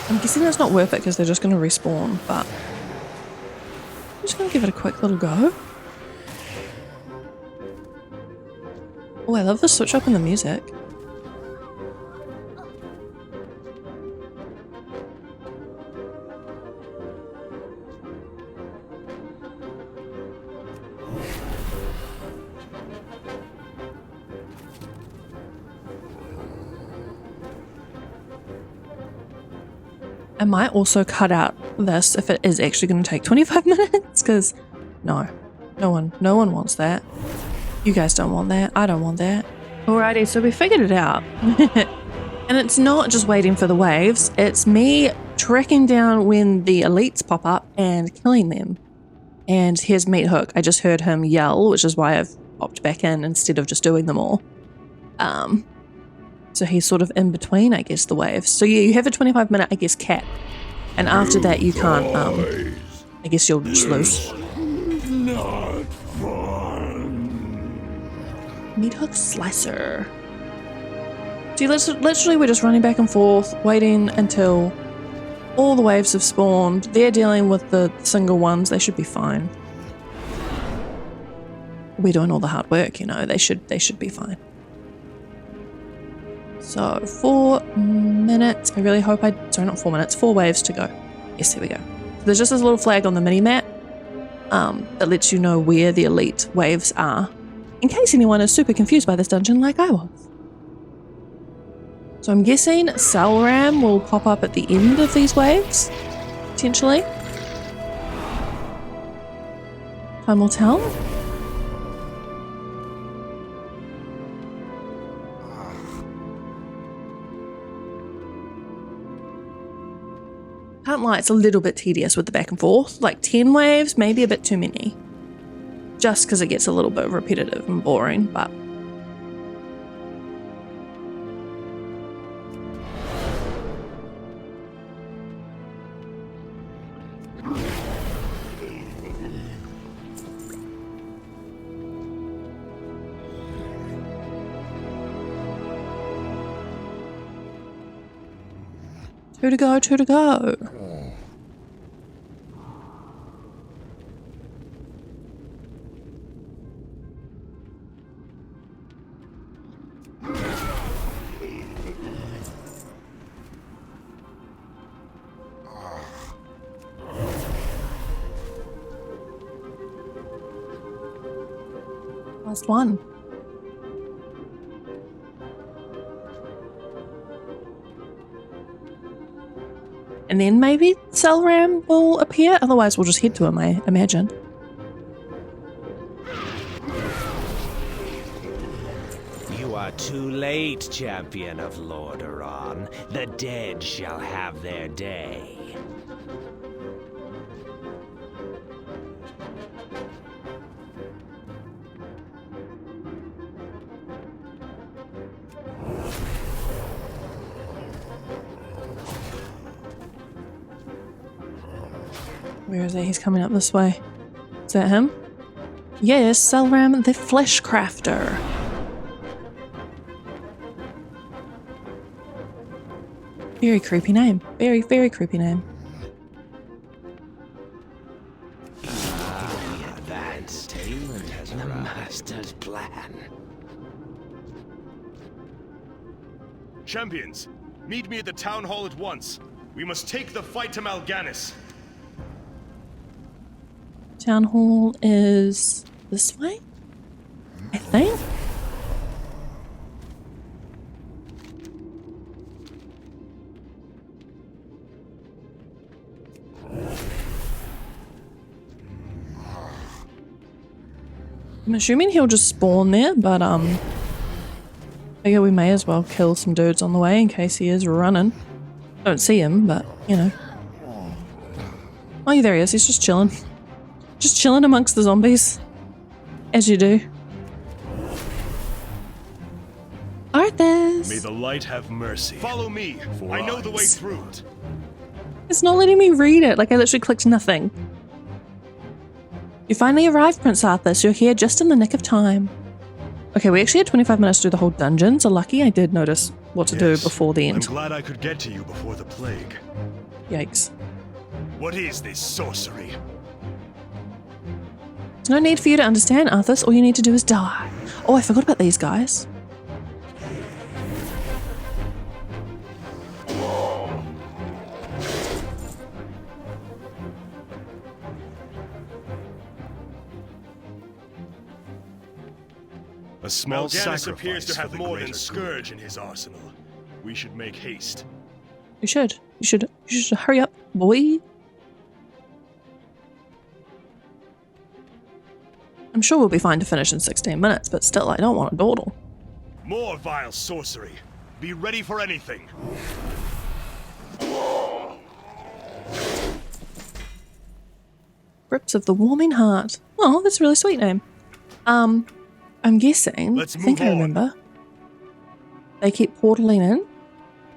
I'm guessing that's not worth it because they're just going to respawn, but I'm just going to give it a quick little go. Oh, I love the switch up in the music. I might also cut out this if it is actually going to take 25 minutes, because no one wants that. You guys don't want that. I don't want that. Alrighty, so we figured it out. And it's not just waiting for the waves, it's me tracking down when the elites pop up and killing them. And here's Meathook. I just heard him yell, which is why I've popped back in instead of just doing them all. So he's sort of in between, I guess, the waves. So yeah, you have a 25-minute, I guess, cap. And after that, you can't, I guess you'll just lose. Not fun. Meathook Slicer. See, literally we're just running back and forth, waiting until all the waves have spawned. They're dealing with the single ones. They should be fine. We're doing all the hard work, you know. They should be fine. So 4 minutes. I really hope sorry, not 4 minutes. 4 waves to go. Yes, here we go. So there's just this little flag on the mini-map that lets you know where the elite waves are, in case anyone is super confused by this dungeon like I was. So I'm guessing Selram will pop up at the end of these waves, potentially. Time will tell. Can't lie, it's a little bit tedious with the back and forth. Like 10 waves, maybe a bit too many. Just because it gets a little bit repetitive and boring, but... Two to go, 2 to go. Last one. And then maybe Selram will appear, otherwise we'll just head to him, I imagine. You are too late, champion of Lordaeron. The dead shall have their day. Where is he? He's coming up this way. Is that him? Yes, Selram the Flesh Crafter. Very creepy name. Very, very creepy name. That's the master's plan. Champions, meet me at the town hall at once. We must take the fight to Mal'Ganis. Town hall is this way, I think. I'm assuming he'll just spawn there, but I figure we may as well kill some dudes on the way in case he is running. Don't see him, but you know. Oh, there he is. He's just chilling. Just chilling amongst the zombies, as you do. Arthas! May the light have mercy. Follow me. I know the way through. It's not letting me read it. Like, I literally clicked nothing. You finally arrived, Prince Arthas. You're here just in the nick of time. Okay, we actually had 25 minutes to do the whole dungeon, so lucky I did notice what to do before the end. I'm glad I could get to you before the plague. Yikes. What is this sorcery? There's no need for you to understand, Arthas. All you need to do is die. Oh, I forgot about these guys. A small sacrifice appears to have more than Scourge in his arsenal. We should make haste. You should hurry up, boy. I'm sure we'll be fine to finish in 16 minutes, but still, I don't want to dawdle. More vile sorcery. Be ready for anything. Grips of the Warming Heart. Oh, that's a really sweet name. I'm guessing, I think I remember, they keep portaling in,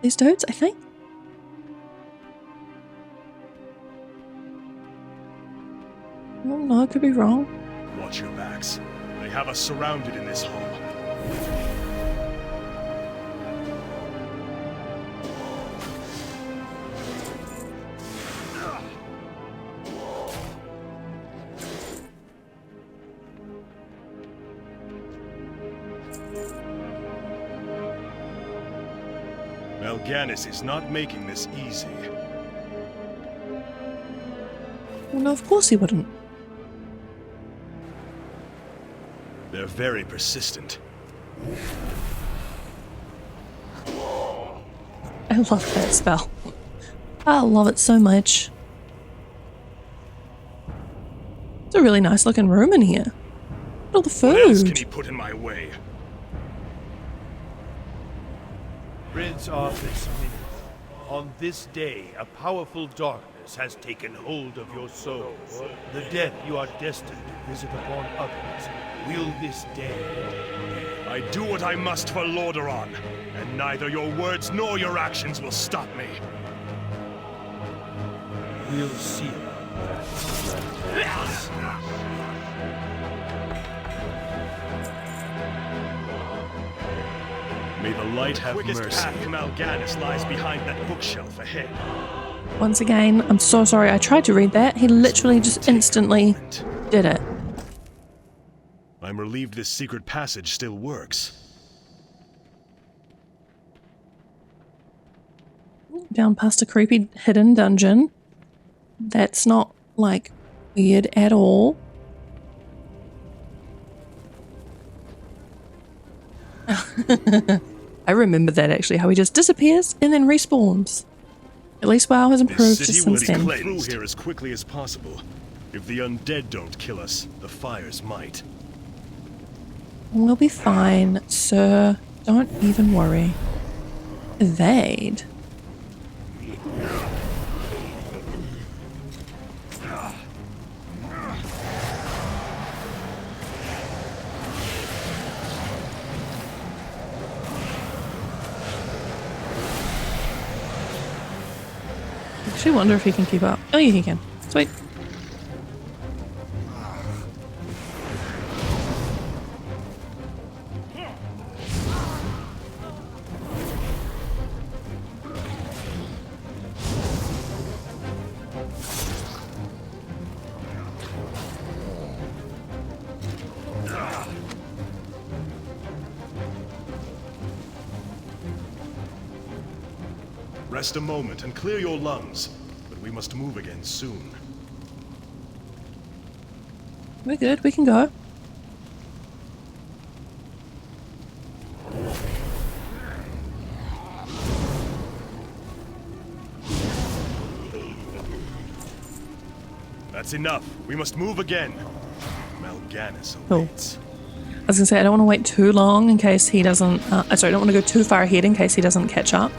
these dudes, I think. Oh, no, I could be wrong. Watch your backs. They have us surrounded in this hall. Mal'Ganis is not making this easy. Well, no, of course he wouldn't. They're very persistent. I love that spell. I love it so much. It's a really nice looking room in here. Look at all the food. What else can he put in my way? Prince Arthas, on this day, a powerful darkness has taken hold of your soul. The death you are destined to visit upon others will this day. I do what I must for Lordaeron, and neither your words nor your actions will stop me. We'll see about that. May the light have mercy. The quickest path to Mal'Ganis lies behind that bookshelf ahead. Once again, I'm so sorry. I tried to read that. He literally just instantly did it. I'm relieved this secret passage still works. Down past a creepy hidden dungeon. That's not, like, weird at all. I remember that actually, how he just disappears and then respawns. At least WoW has improved just since then. Let's get through here as quickly as possible. If the undead don't kill us, the fires might. We'll be fine, sir. Don't even worry. Evade. I actually wonder if he can keep up. Oh yeah, he can. Sweet. Rest a moment and clear your lungs, but we must move again soon. We're good, we can go. That's enough. We must move again. Mal'Ganis awaits. I was gonna say, I don't want to wait too long in case he doesn't, sorry, I don't want to go too far ahead in case he doesn't catch up.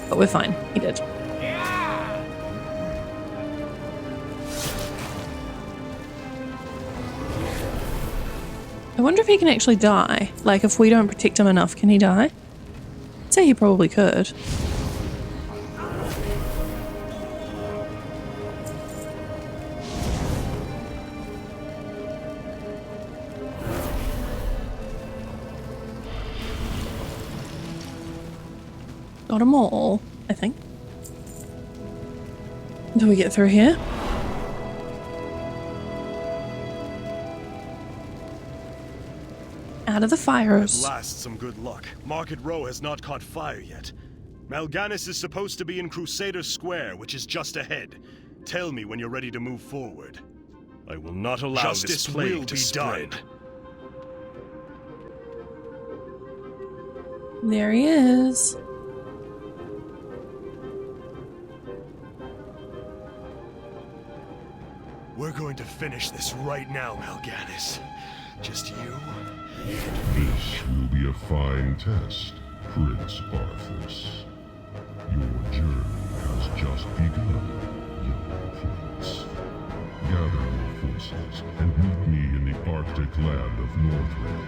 But we're fine. He did. I wonder if he can actually die. Like, if we don't protect him enough, can he die? I'd say he probably could. Got them all, I think. Until we get through here. Out of the fires. At last, some good luck. Market Row has not caught fire yet. Mal'Ganis is supposed to be in Crusader Square, which is just ahead. Tell me when you're ready to move forward. I will not allow this plague to spread. There he is. We're going to finish this right now, Mal'Ganis. Just you. This will be a fine test, Prince Arthas. Your journey has just begun, young prince. Gather your forces and meet me in the Arctic land of Northrend.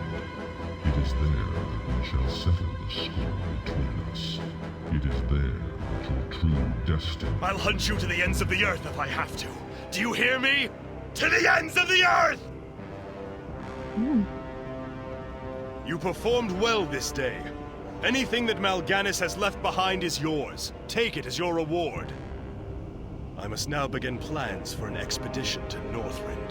It is there that we shall settle the score between us. It is there that your true destiny... I'll hunt you to the ends of the earth if I have to. Do you hear me? To the ends of the earth! You performed well this day. Anything that Mal'Ganis has left behind is yours. Take it as your reward. I must now begin plans for an expedition to Northrend.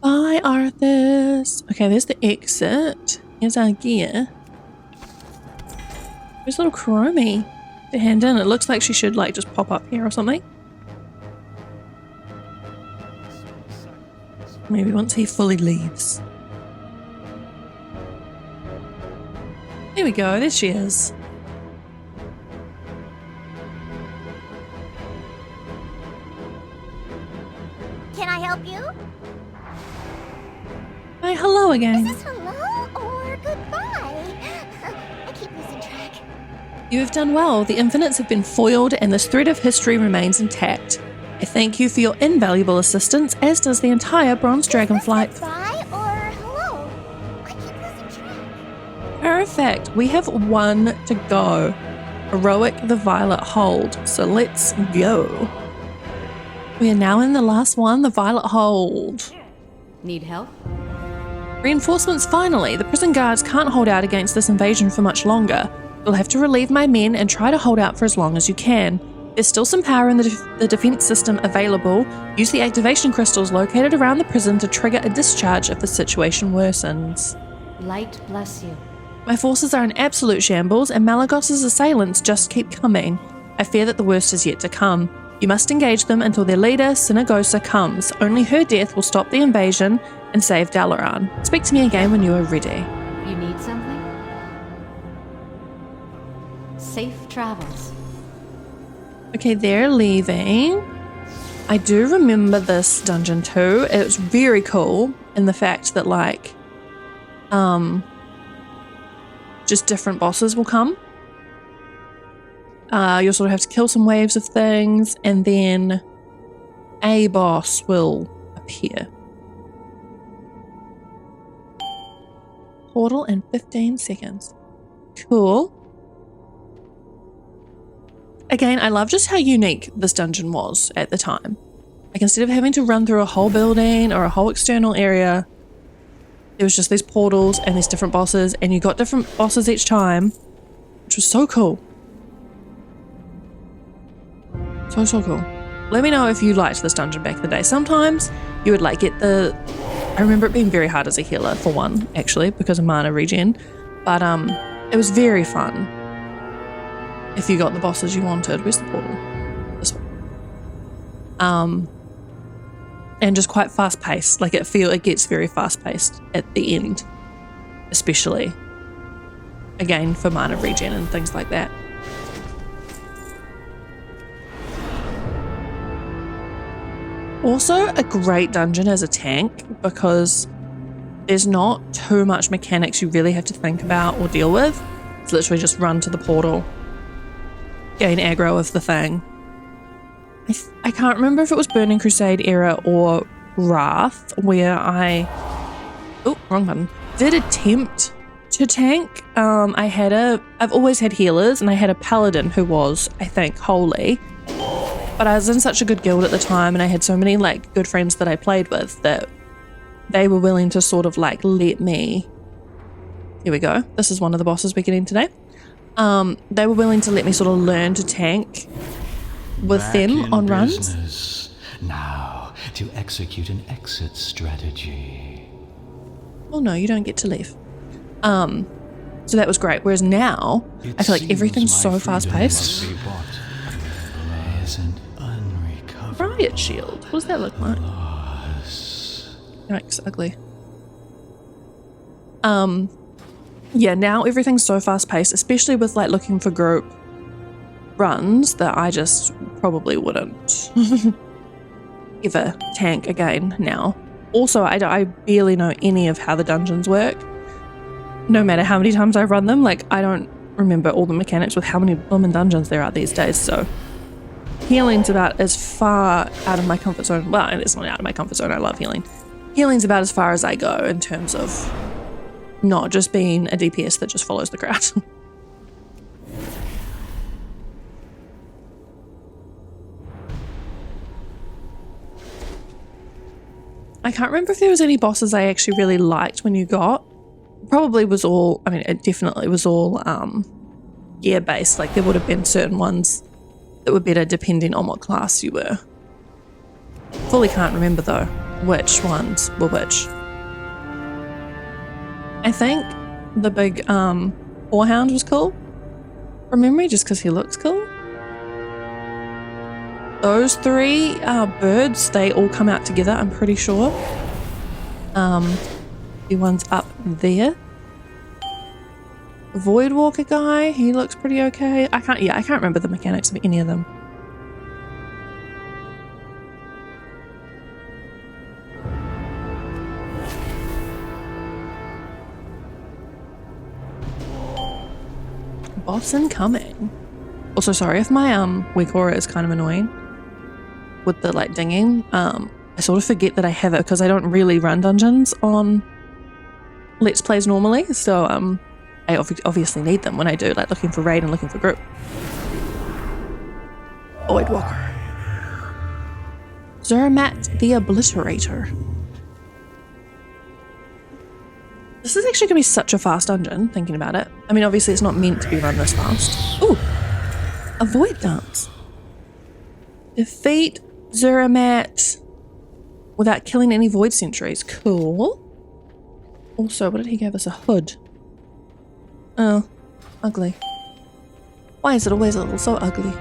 Bye, Arthas. Okay, there's the exit. Here's our gear. There's little Chromie to hand in. It looks like she should like just pop up here or something. Maybe once he fully leaves. There we go, there she is. Can I help you? Hi, hello again. Is this hello or goodbye? I keep losing track. You have done well. The infinites have been foiled and this thread of history remains intact. I thank you for your invaluable assistance, as does the entire Bronze Dragon flight. Goodbye or hello? I keep losing track. Perfect. We have one to go. Heroic the Violet Hold. So let's go. We are now in the last one, the Violet Hold. Need help? Reinforcements finally. The prison guards can't hold out against this invasion for much longer. You'll have to relieve my men and try to hold out for as long as you can. There's still some power in the defense system available. Use the activation crystals located around the prison to trigger a discharge if the situation worsens. Light bless you. My forces are in absolute shambles and Malagos's assailants just keep coming. I fear that the worst is yet to come. You must engage them until their leader, Sinagosa, comes. Only her death will stop the invasion and save Dalaran. Speak to me again when you are ready. You need something? Safe travels. Okay, they're leaving. I do remember this dungeon too. It was very cool in the fact that like, just different bosses will come. You'll sort of have to kill some waves of things and then a boss will appear. Portal in 15 seconds. Cool. Again, I love just how unique this dungeon was at the time. Like instead of having to run through a whole building or a whole external area, there was just these portals and these different bosses and you got different bosses each time, which was so cool. So cool. Let me know if you liked this dungeon back in the day. Sometimes you would like get the... I remember it being very hard as a healer for one, actually, because of mana regen. But it was very fun. If you got the bosses you wanted. Where's the portal? This one. And just quite fast paced. Like it gets very fast paced at the end. Especially. Again, for mana regen and things like that. Also a great dungeon as a tank because there's not too much mechanics you really have to think about or deal with. It's literally just run to the portal, gain aggro of the thing. I can't remember if it was Burning Crusade era or Wrath where wrong button, did attempt to tank. I've always had healers and I had a paladin who was, I think, holy. But I was in such a good guild at the time and I had so many like good friends that I played with that they were willing to sort of like let me, here we go, this is one of the bosses we're getting today. They were willing to let me sort of learn to tank with them on runs. Now to execute an exit strategy. Oh no, you don't get to leave. So that was great. Whereas now, I feel like everything's so fast-paced. Riot shield. What does that look like? Yikes, ugly. Yeah, now everything's so fast-paced, especially with like looking for group runs, that I just probably wouldn't ever tank again now. Also, I barely know any of how the dungeons work. No matter how many times I've run them, like I don't remember all the mechanics with how many blooming dungeons there are these days, so healing's about as far out of my comfort zone. Well, it's not out of my comfort zone, I love healing. Healing's about as far as I go in terms of not just being a DPS that just follows the crowd. I can't remember if there was any bosses I actually really liked when you got. Probably was all, I mean, it definitely was all gear based. Like there would have been certain ones that were better depending on what class you were. Fully can't remember though which ones were which. I think the big whorehound was cool from memory just because he looks cool. Those three birds, they all come out together, I'm pretty sure. The one's up there. The Voidwalker guy, he looks pretty okay. I can't remember the mechanics of any of them. Boss incoming. Also, sorry if my weakauras is kind of annoying with the like dinging. I sort of forget that I have it because I don't really run dungeons on Let's Plays normally, so I obviously need them when I do, like looking for raid and looking for group. Voidwalker. Zeramat the Obliterator. This is actually going to be such a fast dungeon, thinking about it. I mean, obviously it's not meant to be run this fast. Ooh! A void dance. Defeat Zeramat without killing any void sentries. Cool. Also, what did he give us? A hood. Oh, ugly. Why is it always a little so ugly?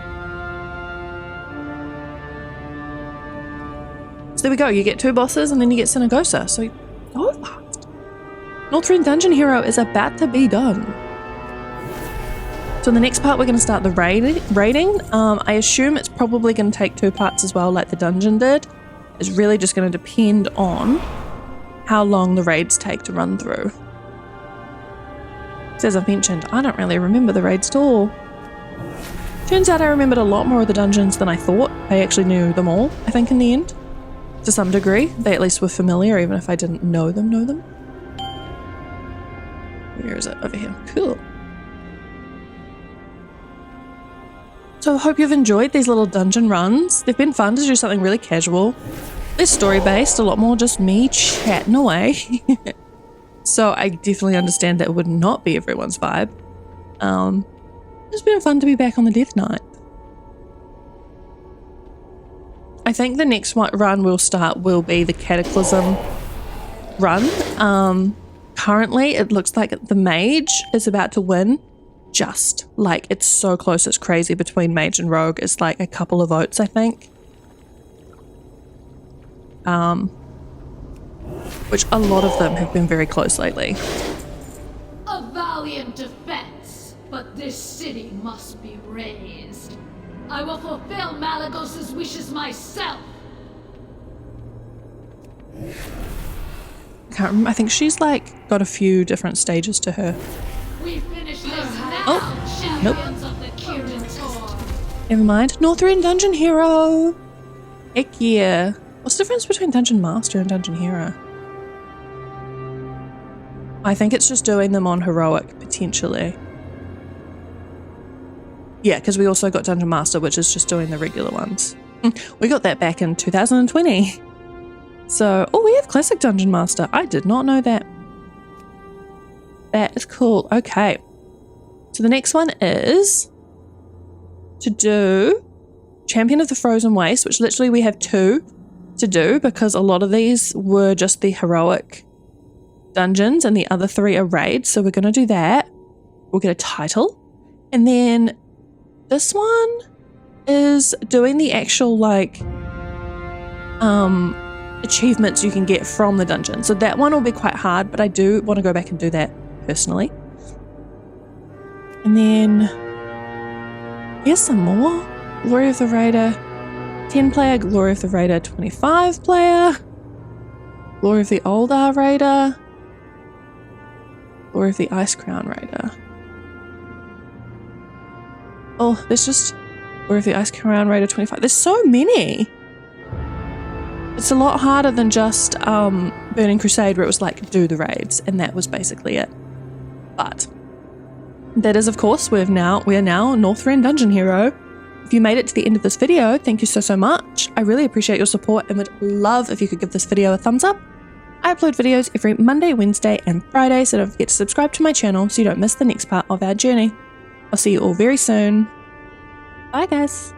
So there we go. You get 2 bosses and then you get Synagosa. So go fast. Northrend Dungeon Hero is about to be done. So in the next part, we're going to start the raiding. I assume it's probably going to take 2 parts as well, like the dungeon did. It's really just going to depend on how long the raids take to run through. As I've mentioned, I don't really remember the raids at all. Turns out I remembered a lot more of the dungeons than I thought. I actually knew them all, I think, in the end. To some degree. They at least were familiar, even if I didn't know them. Where is it? Over here. Cool. So I hope you've enjoyed these little dungeon runs. They've been fun to do something really casual. Less story-based, a lot more just me chatting away. So I definitely understand that it would not be everyone's vibe. It's been fun to be back on the Death Knight. I think the next run we'll start will be the Cataclysm run. Currently, it looks like the mage is about to win. Just like it's so close, it's crazy between mage and rogue. It's like a couple of votes, I think. Which a lot of them have been very close lately. A valiant defense, but this city must be razed. I will fulfill Malagos's wishes myself. I can't remember. I think she's like got a few different stages to her. We finish this now, champions of the Curator. Never mind. Northrend Dungeon Hero. Heck yeah. What's the difference between Dungeon Master and Dungeon Hero? I think it's just doing them on heroic, potentially. Yeah, because we also got Dungeon Master, which is just doing the regular ones. We got that back in 2020. So, oh, we have Classic Dungeon Master. I did not know that. That is cool. Okay. So the next one is to do Champion of the Frozen Waste, which literally we have 2 to do because a lot of these were just the heroic dungeons and the other 3 are raids. So we're going to do that. We'll get a title. And then this one is doing the actual like achievements you can get from the dungeon. So that one will be quite hard, but I do want to go back and do that personally. And then here's some more. Glory of the Raider 10 player, Glory of the Raider 25 player, Glory of the Oldar Raider, Glory of the Ice Crown Raider. Oh, there's just Glory of the Ice Crown Raider 25. There's so many. It's a lot harder than just Burning Crusade, where it was like do the raids, and that was basically it. But that is, of course, we are now Northrend Dungeon Hero. If you made it to the end of this video, thank you so much. I really appreciate your support and would love if you could give this video a thumbs up. I upload videos every Monday, Wednesday, and Friday, so don't forget to subscribe to my channel so you don't miss the next part of our journey. I'll see you all very soon. Bye, guys.